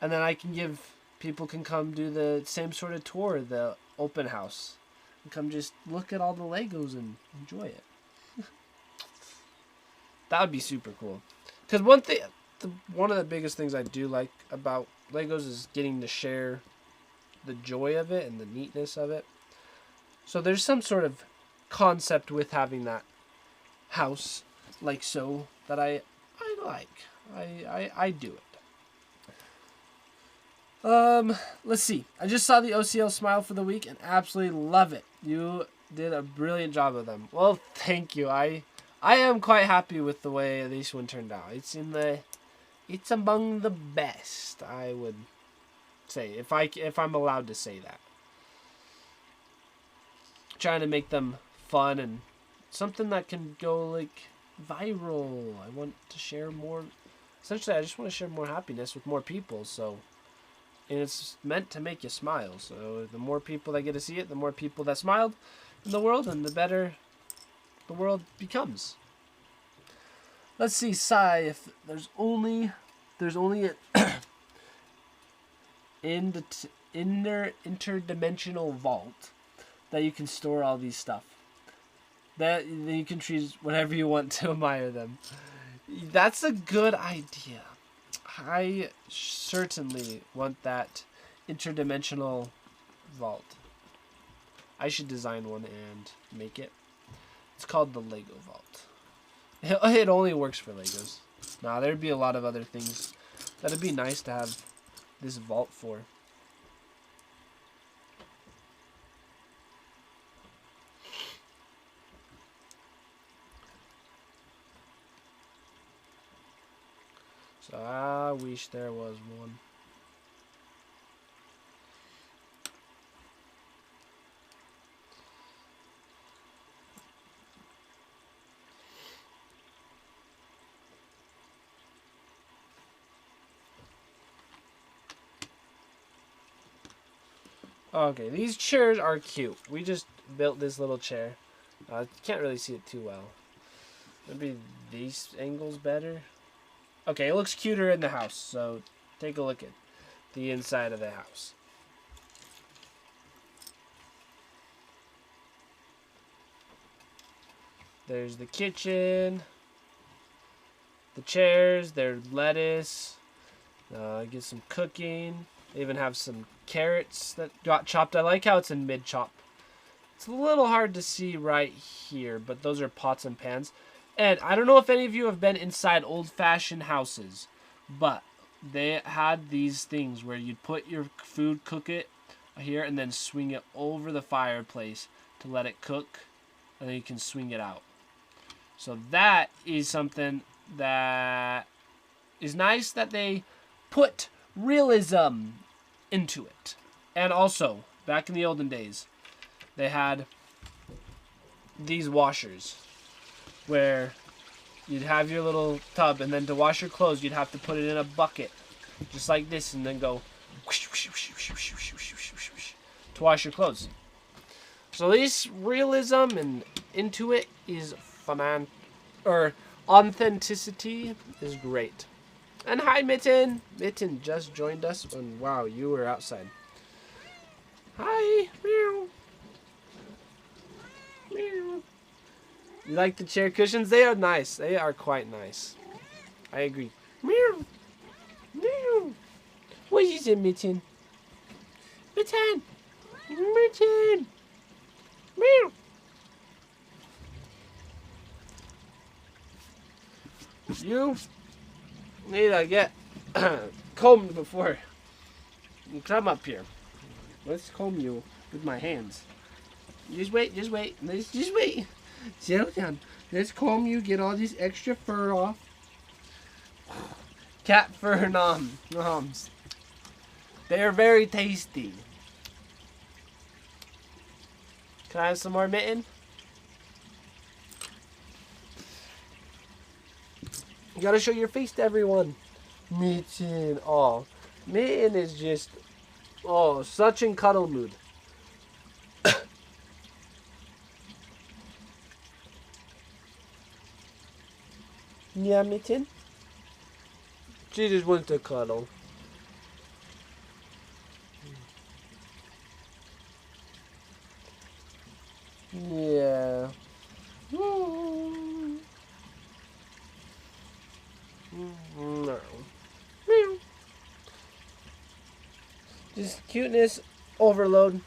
and then people can come do the same sort of tour, the open house, and come just look at all the Legos and enjoy it. That would be super cool. Because one of the biggest things I do like about Legos is getting to share the joy of it and the neatness of it. So there's some sort of concept with having that house like so that I like. I do it. Let's see. I just saw the OCL Smile for the week and absolutely love it. You did a brilliant job of them. Well, thank you. I am quite happy with the way this one turned out. It's among the best, I would say, if I'm allowed to say that. Trying to make them fun and something that can go like viral. I want to share more. Essentially, I just want to share more happiness with more people. So, and it's meant to make you smile. So the more people that get to see it, the more people that smiled in the world, and the better the world becomes. Let's see, Sai. If there's only an interdimensional vault that you can store all these stuff. That then you can choose whatever you want to admire them. That's a good idea. I certainly want that interdimensional vault. I should design one and make it. It's called the Lego Vault. It only works for Legos. Nah, there'd be a lot of other things that'd be nice to have this vault for. So I wish there was one. Okay, these chairs are cute. We just built this little chair. Can't really see it too well. Maybe these angles better. Okay, it looks cuter in the house, so take a look at the inside of the house. There's the kitchen, the chairs, there's lettuce, get some cooking. They even have some carrots that got chopped. I like how it's in mid-chop. It's a little hard to see right here, but those are pots and pans. And I don't know if any of you have been inside old-fashioned houses, but they had these things where you'd put your food, cook it here, and then swing it over the fireplace to let it cook, and then you can swing it out. So that is something that is nice that they put realism into it. And also, back in the olden days, they had these washers where you'd have your little tub, and then to wash your clothes, you'd have to put it in a bucket, just like this, and then go to wash your clothes. So this realism and into it is authenticity is great. And hi, Mitten. Mitten just joined us, and wow, you were outside. Hi. Meow. Meow. You like the chair cushions? They are nice. They are quite nice. I agree. Meow. Meow. What is it, Mitten? Mitten. Mitten. Meow. You need to get combed before you come up here. Let's comb you with my hands. Just wait, just wait. Just wait. Settle down. Let's comb you, get all this extra fur off. Cat fur noms. They are very tasty. Can I have some more, Mitten? You gotta show your face to everyone. Mitten. Oh, Mitten is just, such in cuddle mood. Yeah, Mitten? She just wants to cuddle. Yeah. Just cuteness overload.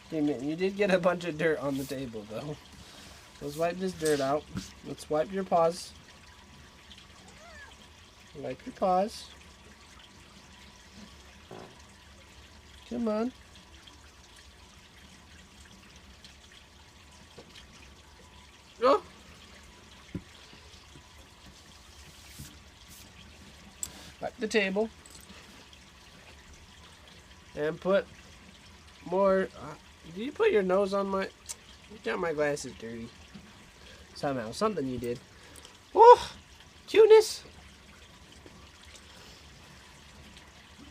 Okay, man, you did get a bunch of dirt on the table, though. Let's wipe this dirt out. Let's wipe your paws. Wipe your paws. Come on. Oh! Wipe the table. And put more... did you put your nose on my... You got my glasses dirty. Somehow. Something you did. Oh! Cuteness!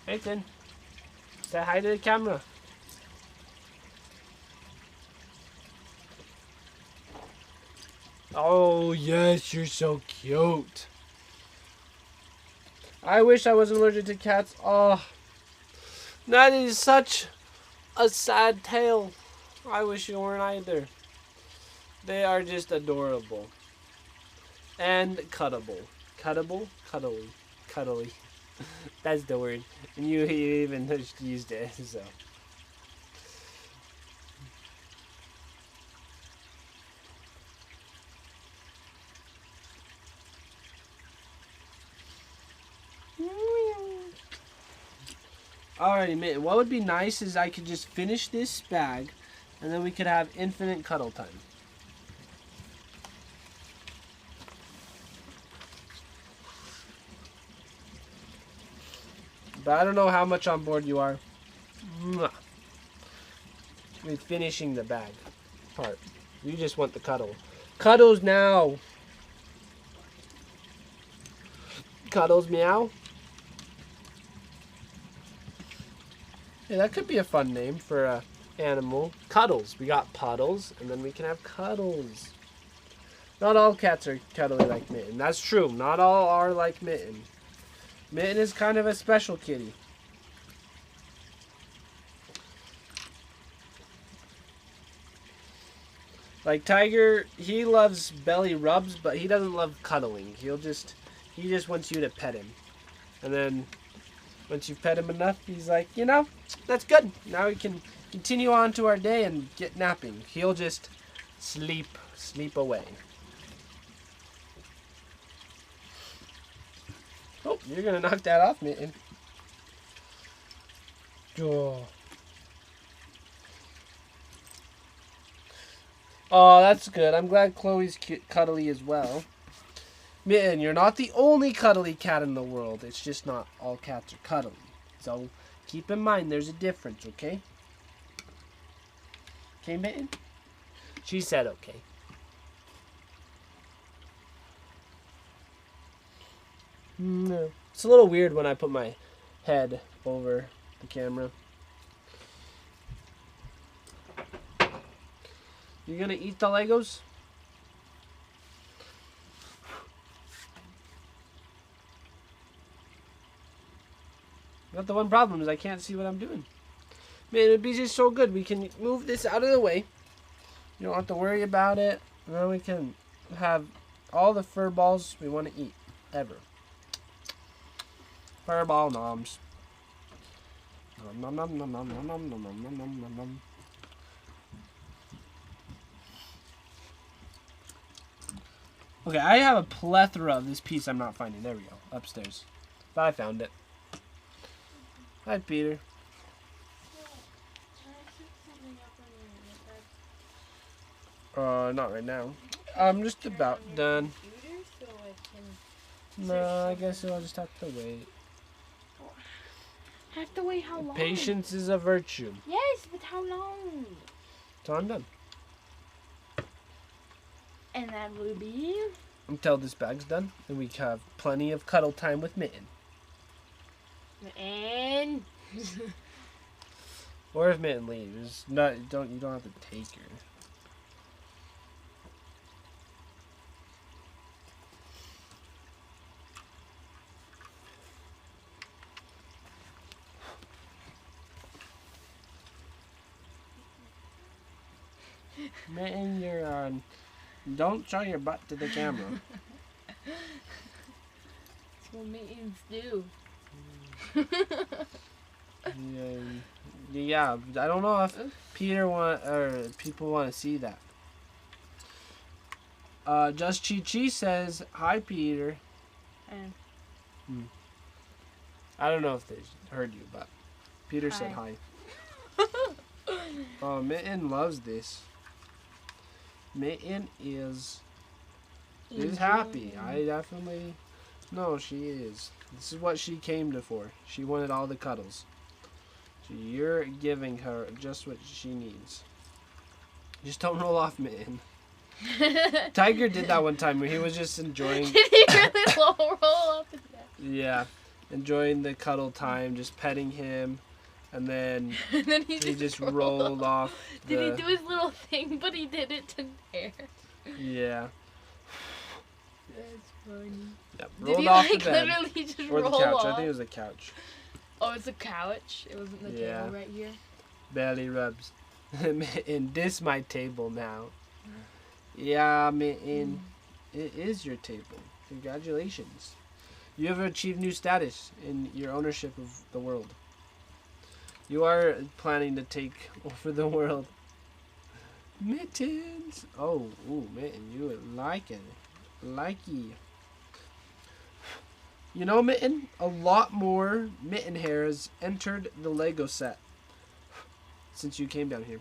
Nathan. Say hi to the camera. Oh, yes, you're so cute. I wish I wasn't allergic to cats. Oh, that is such a sad tale. I wish you weren't either. They are just adorable. And cuddable. Cuddable? Cuddly. Cuddly. That's the word. And you even used it, so. Alrighty, Mitten. What would be nice is I could just finish this bag, and then we could have infinite cuddle time. But I don't know how much on board you are with finishing the bag part. You just want the cuddle. Cuddles now. Cuddles meow. Yeah, that could be a fun name for a animal. Cuddles. We got puddles, and then we can have cuddles. Not all cats are cuddly like Mitten. That's true. Not all are like Mitten. Mitten is kind of a special kitty. Like Tiger, he loves belly rubs, but he doesn't love cuddling. He just wants you to pet him. And then once you've pet him enough, he's like, you know, that's good. Now we can continue on to our day and get napping. He'll just sleep away. Oh, you're going to knock that off, Mitten. Oh. Oh, that's good. I'm glad Chloe's cuddly as well. Mitten, you're not the only cuddly cat in the world. It's just not all cats are cuddly. So keep in mind there's a difference, okay? Okay, Mitten? She said okay. No. It's a little weird when I put my head over the camera. You gonna eat the Legos? But the one problem is I can't see what I'm doing. Man, it'd be just so good. We can move this out of the way. You don't have to worry about it. And then we can have all the fur balls we want to eat. Ever. Fur ball noms. Nom nom nom nom nom nom nom nom nom nom nom. Okay, I have a plethora of this piece I'm not finding. There we go. Upstairs. But I found it. Hi, Peter. Not right now. I'm just about done. No, I guess I'll just have to wait. Have to wait how long? Patience is a virtue. Yes, but how long? So I'm done. And that will be... Until this bag's done, and we have plenty of cuddle time with Mitten. And... Or if Mitten leaves, you don't have to take her. Mitten, you're on. Don't show your butt to the camera. That's what mittens do. Yeah, I don't know if people want to see that. Just Chi Chi says, "Hi, Peter." And I don't know if they heard you, but Peter said hi. Oh, Mitten loves this. Mitten is happy. I definitely know she is. This is what she came to for. She wanted all the cuddles. So you're giving her just what she needs. Just don't roll off, Mitten. Tiger did that one time where he was just enjoying. Did he really roll up in that? Yeah, enjoying the cuddle time, just petting him, and then And then he just rolled off. Did he do his little thing, but he did it to there? Yeah. That's funny. Yep. Did Rolled he off like the bed. literally just Or the roll couch. off? I think it was the couch. Oh, it's a couch. It wasn't the Yeah. table right here. Belly rubs. And this my table now. Yeah, Mitten. It is your table. Congratulations. You have achieved new status in your ownership of the world. You are planning to take over the world. Mittens. Oh, ooh, Mitten, you would like it. Likey. You know, Mitten, a lot more Mitten hairs entered the Lego set since you came down here.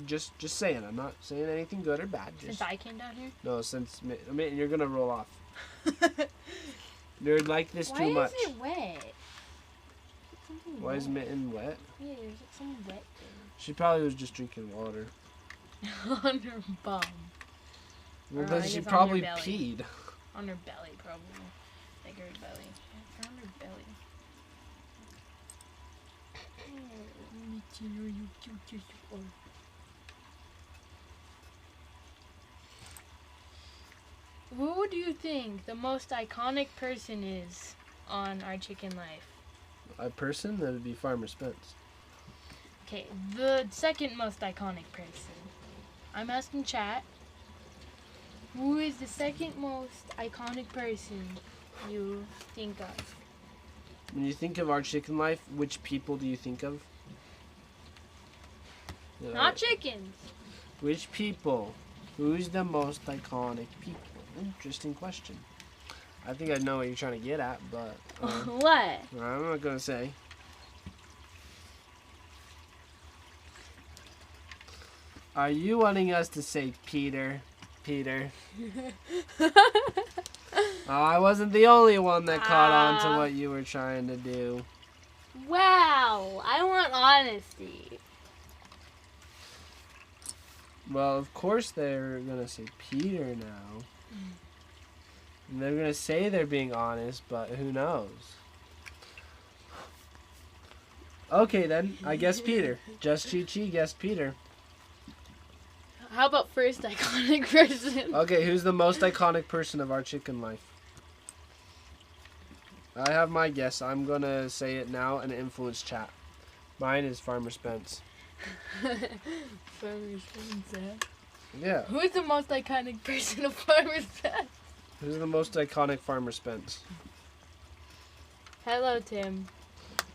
Just saying. I'm not saying anything good or bad. Since I came down here? No, since Mitten, you're gonna roll off. You're like this Why too much. is it wet? Why is Mitten wet? Yeah, there's like some wet She probably was just drinking water. there. On her bum. Well, Or then I she guess on probably her belly. peed. On her belly, probably. Like her belly. Yeah, on her belly. Oh, Michi, you cute as you are. Who do you think the most iconic person is on Our Chicken Life? A person? That would be Farmer Spence. Okay, the second most iconic person. I'm asking chat. Who is the second most iconic person you think of? When you think of Our Chicken Life, which people do you think of? Not chickens. Which people? Who's the most iconic people? Interesting question. I think I know what you're trying to get at, but What? I'm not gonna say. Are you wanting us to say Peter? Peter. Oh, I wasn't the only one that caught on to what you were trying to do. Wow, I want honesty. Well, of course they're gonna say Peter now. And they're gonna say they're being honest, but who knows? Okay then, I guess Peter. Just Chi Chi guessed Peter. How about first iconic person? Okay, who's the most iconic person of Our Chicken Life? I have my guess. I'm gonna say it now and influence chat. Mine is Farmer Spence. Farmer Spence. Yeah. Who is the most iconic person of Farmer Spence? Who's the most iconic Farmer Spence? Hello, Tim.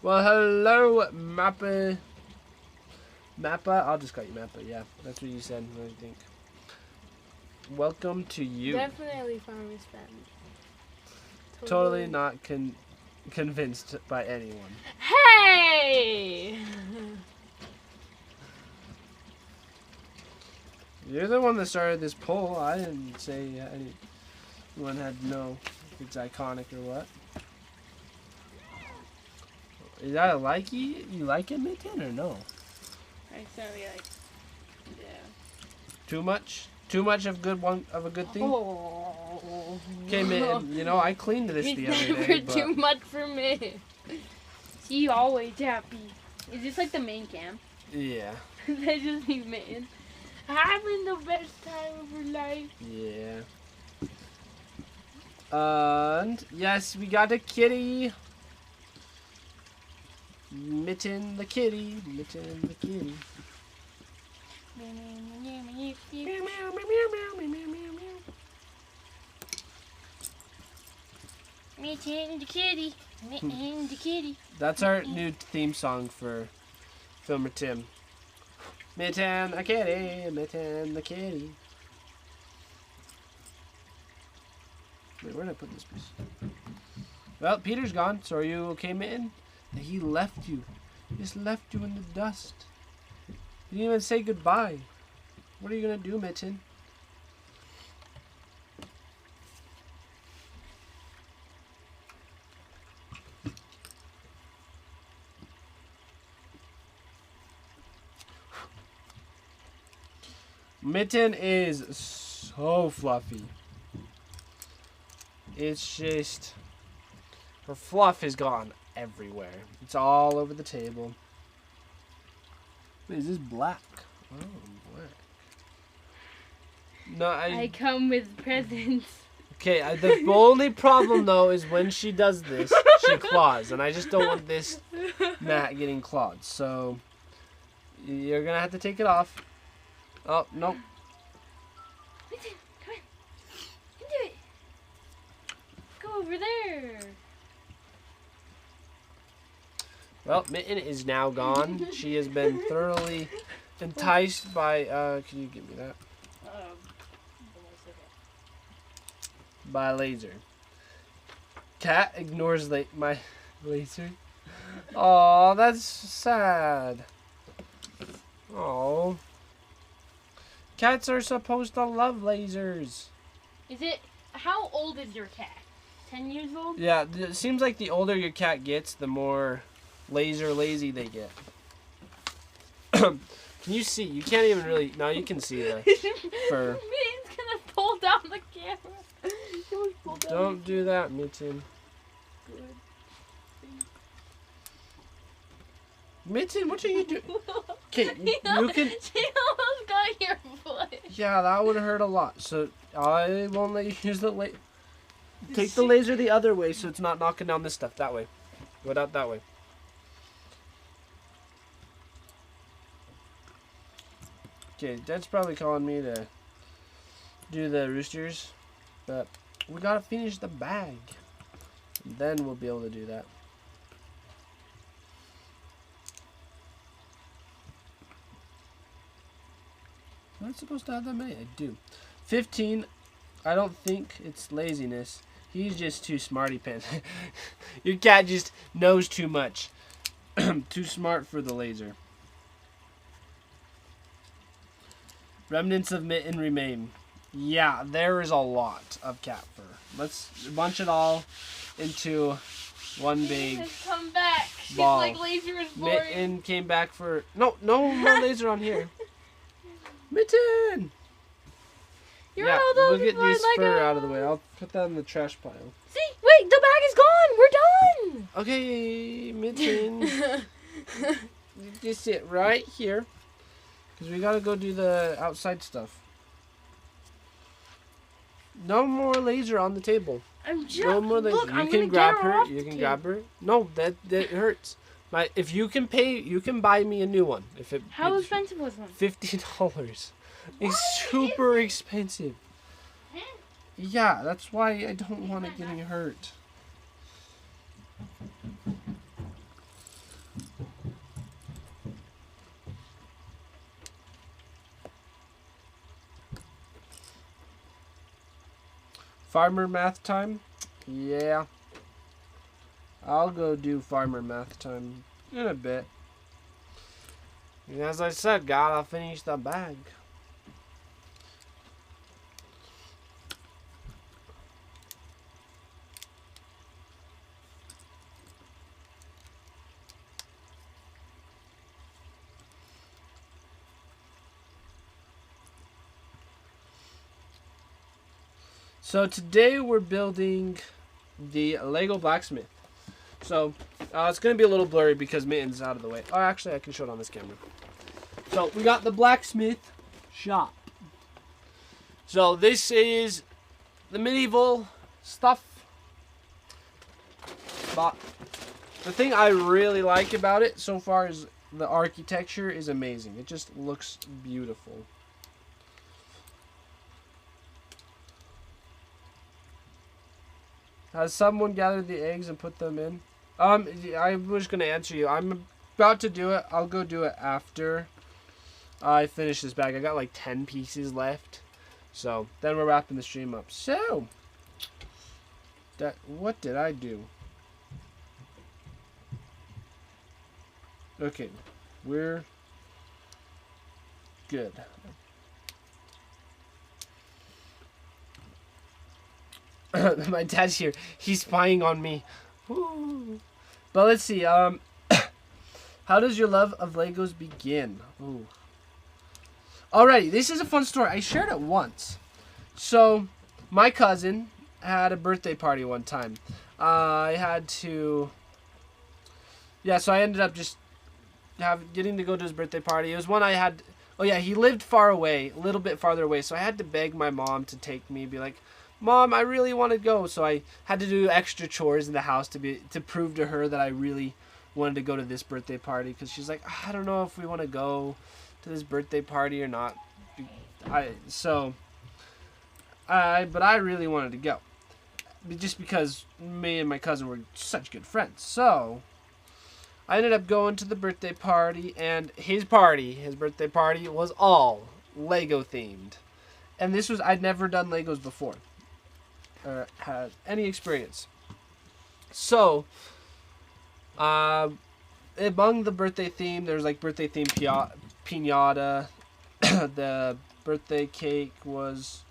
Well, hello, Mappa. Mappa? I'll just call you Mappa, yeah. That's what you said, I think. Welcome to you. Definitely Farmer Spence. Totally not convinced by anyone. Hey! You're the one that started this poll. I didn't say anyone had to know if it's iconic or what. Is that a likey? You like it, Mitten, or no? I certainly like. Yeah. Too much? Too much of a good thing? Oh. Okay, Mitten, you know, I cleaned this the other Never day, too but much for me. She always happy. Is this like the main cam? yeah. That just means Mitten. Having the best time of her life. Yeah. And yes, we got a kitty. Mitten the kitty. Mitten the kitty. Mitten the kitty. Mitten the kitty. That's our new theme song for Filmer Tim. Mitten the kitty, Mitten the kitty. Wait, where did I put this piece? Well, Peter's gone, so are you okay, Mitten? He left you. He just left you in the dust. He didn't even say goodbye. What are you gonna do, Mitten? Mitten is so fluffy. It's just... her fluff has gone everywhere. It's all over the table. Wait, is this black? Oh, black. No, I come with presents. Okay, the only problem though is when she does this, she claws, and I just don't want this mat getting clawed. So you're gonna have to take it off. Oh no! Listen, come on, you can do it. Go over there. Well, Mitten is now gone. She has been thoroughly enticed by. Can you give me that? By laser. Cat ignores my laser. Oh, that's sad. Oh. Cats are supposed to love lasers. Is it? How old is your cat? 10 years old? Yeah, it seems like the older your cat gets, the more laser lazy they get. Can you see? You can't even really. No, you can see the fur. Mitten's gonna pull down the camera. Don't do that, Mitten. Mitten, what are you doing? Okay, you can. She almost got your foot. Yeah, that would hurt a lot. So I won't let you use the laser. Take the laser the other way so it's not knocking down this stuff. That way. Go out that way. Okay, Dad's probably calling me to do the roosters, but we gotta finish the bag. Then we'll be able to do that. Am I supposed to have that many? I do. 15. I don't think it's laziness. He's just too smarty pants. Your cat just knows too much. Too smart for the laser. Remnants of Mitten remain. Yeah, there is a lot of cat fur. Let's bunch it all into one big Come back. ball. She's like laser is boring. Mitten came back for... No more laser on here. Mitten! You're Yeah, all we'll those get these Lego. fur out of the way. I'll put that in the trash pile. See? Wait, the bag is gone. We're done. Okay, Mitten. You just sit right here. Because we gotta go do the outside stuff. No more laser on the table. I'm just... No more laser. Look, You I'm can gonna grab get her her. off You can the grab her. No, that hurts. If you can pay, you can buy me a new one. If it. How it's expensive was one? $50. It's super expensive. Yeah, that's why I don't want it getting hurt. Farmer math time? Yeah. I'll go do farmer math time in a bit. And as I said, gotta finish the bag. So today we're building the Lego Blacksmith. So it's going to be a little blurry because Mitten's out of the way. Oh, actually I can show it on this camera. So we got the Blacksmith shop. So this is the medieval stuff. But the thing I really like about it so far is the architecture is amazing. It just looks beautiful. Has someone gathered the eggs and put them in? I was gonna answer you. I'm about to do it. I'll go do it after I finish this bag. I got like 10 pieces left. So then we're wrapping the stream up. So what did I do? Okay, we're good. My dad's here. He's spying on me. Woo. But let's see. How does your love of Legos begin? Ooh. Alrighty, this is a fun story. I shared it once. So, my cousin had a birthday party one time. I had to... Yeah, so I ended up just getting to go to his birthday party. It was one I had... Oh yeah, he lived far away, a little bit farther away. So I had to beg my mom to take me, be like, Mom, I really want to go. So I had to do extra chores in the house to prove to her that I really wanted to go to this birthday party. Because she's like, I don't know if we want to go to this birthday party or not. But I really wanted to go. Just because me and my cousin were such good friends. So I ended up going to the birthday party, and his birthday party was all Lego themed. And this was, I'd never done Legos before, or had any experience. So, among the birthday theme, there's like birthday theme piñata. The birthday cake was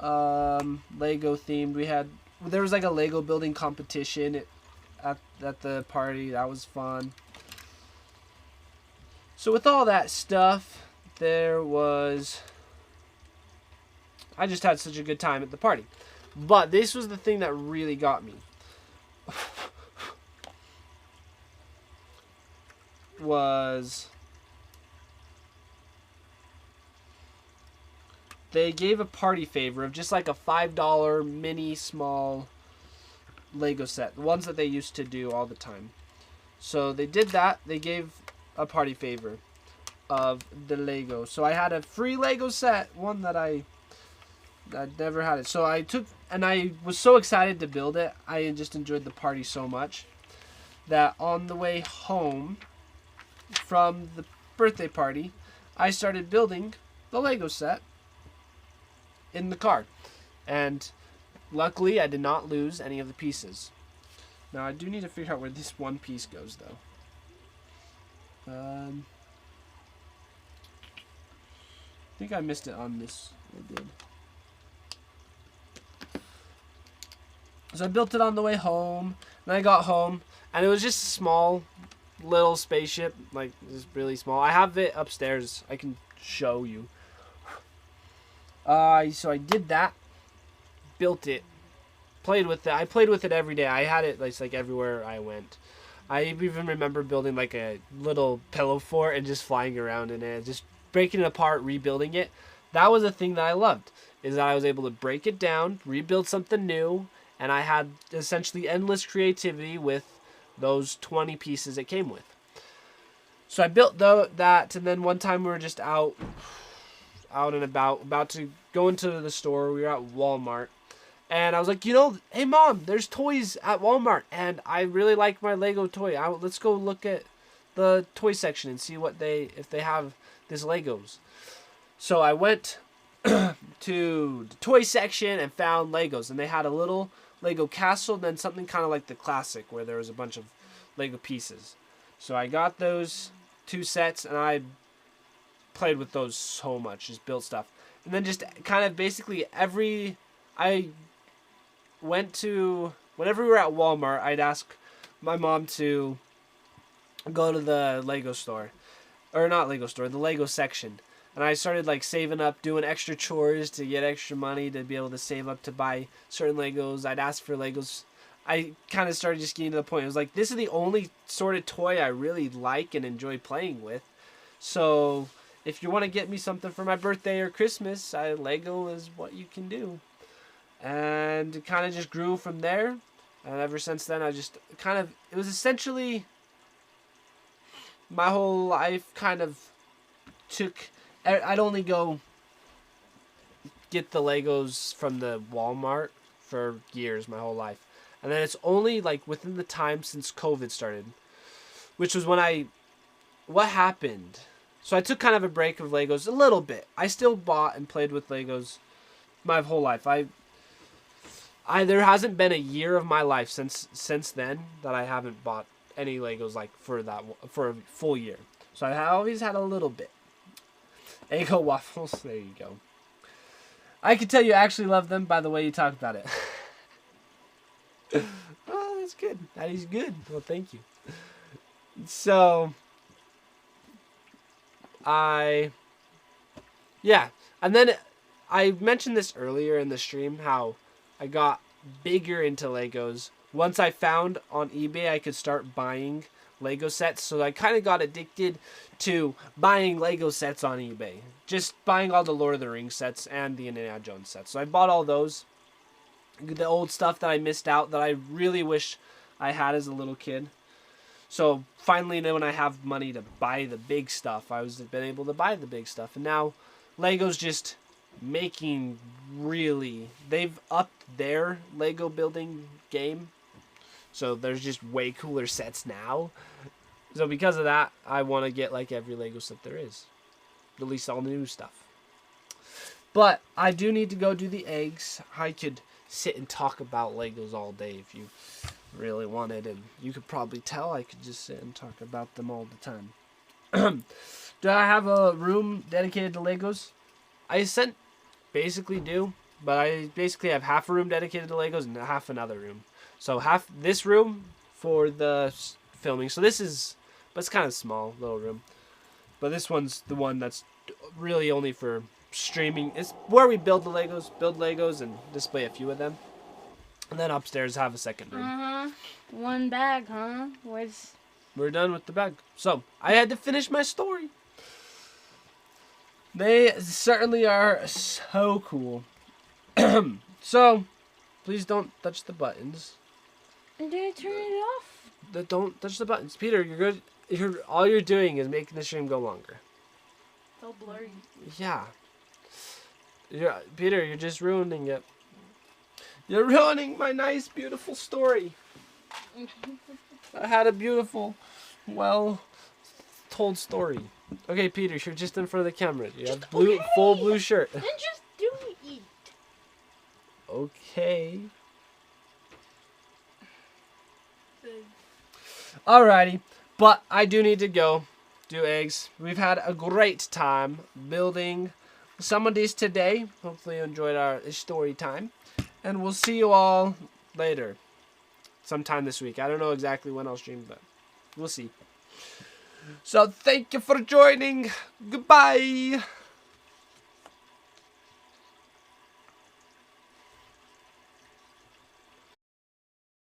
Lego themed. There was like a Lego building competition at the party. That was fun. So with all that stuff, I just had such a good time at the party. But this was the thing that really got me. They gave a party favor of just like a $5 mini small Lego set. The ones that they used to do all the time. So they did that. They gave a party favor of the Lego. So I had a free Lego set. One that I'd never had it. So I took, and I was so excited to build it. I just enjoyed the party so much that on the way home from the birthday party, I started building the Lego set in the car. And luckily, I did not lose any of the pieces. Now, I do need to figure out where this one piece goes, though. I think I missed it on this. I did. So I built it on the way home. Then I got home, and it was just a small, little spaceship. Like, it's really small. I have it upstairs. I can show you. So I did that. Built it. Played with it. I played with it every day. I had it like everywhere I went. I even remember building like a little pillow fort and just flying around in it, just breaking it apart, rebuilding it. That was a thing that I loved, is that I was able to break it down, rebuild something new, and I had essentially endless creativity with those 20 pieces it came with. So I built that, and then one time we were just out and about to go into the store. We were at Walmart. And I was like, hey Mom, there's toys at Walmart, and I really like my Lego toy. Let's go look at the toy section and see if they have this Legos. So I went to the toy section and found Legos, and they had a little Lego castle, and then something kind of like the classic where there was a bunch of Lego pieces. So I got those 2 sets, and I played with those so much, just built stuff, and then just kind of basically whenever we were at Walmart, I'd ask my mom to go to the Lego store. Or not Lego store, the Lego section. And I started like saving up, doing extra chores to get extra money to be able to save up to buy certain Legos. I'd ask for Legos. I kind of started just getting to the point. It was like, this is the only sort of toy I really like and enjoy playing with. So if you want to get me something for my birthday or Christmas, Lego is what you can do. And it kind of just grew from there. And ever since then, it was essentially my whole life kind of I'd only go get the Legos from the Walmart for years, my whole life. And then it's only like within the time since COVID started, which was when what happened? So I took kind of a break of Legos a little bit. I still bought and played with Legos my whole life. There hasn't been a year of my life since then that I haven't bought any Legos like for a full year. So I always had a little bit. Eggo waffles, there you go. I can tell you actually love them by the way you talk about it. Oh, that's good. That is good. Well, thank you. So, and then I mentioned this earlier in the stream, how I got bigger into Legos. Once I found on eBay I could start buying Lego sets, so I kind of got addicted to buying Lego sets on eBay. Just buying all the Lord of the Rings sets and the Indiana Jones sets. So I bought all those. The old stuff that I missed out that I really wish I had as a little kid. So finally, when I have money to buy the big stuff, been able to buy the big stuff. And now Lego's just making they've upped their Lego building game. So there's just way cooler sets now. So because of that, I want to get like every Lego set there is. At least all the new stuff. But I do need to go do the eggs. I could sit and talk about Legos all day if you really wanted, and you could probably tell I could just sit and talk about them all the time. Do I have a room dedicated to Legos? I basically do, but I basically have half a room dedicated to Legos and half another room. So half this room for the filming. So but it's kind of small, little room. But this one's the one that's really only for streaming. It's where we build Legos and display a few of them. And then upstairs have a second room. One bag, huh? We're done with the bag. So I had to finish my story. They certainly are so cool. So please don't touch the buttons. And did I turn it off? Don't touch the buttons. Peter, you're good. All you're doing is making the stream go longer. So blurry. Yeah. Peter, you're just ruining it. You're ruining my nice, beautiful story. I had a beautiful, well-told story. Okay, Peter, you're just in front of the camera. You have full blue shirt. Then just do it. Okay. Alrighty, but I do need to go do eggs. We've had a great time building some of these today. Hopefully you enjoyed our story time. And we'll see you all later. Sometime this week. I don't know exactly when I'll stream, but we'll see. So thank you for joining. Goodbye.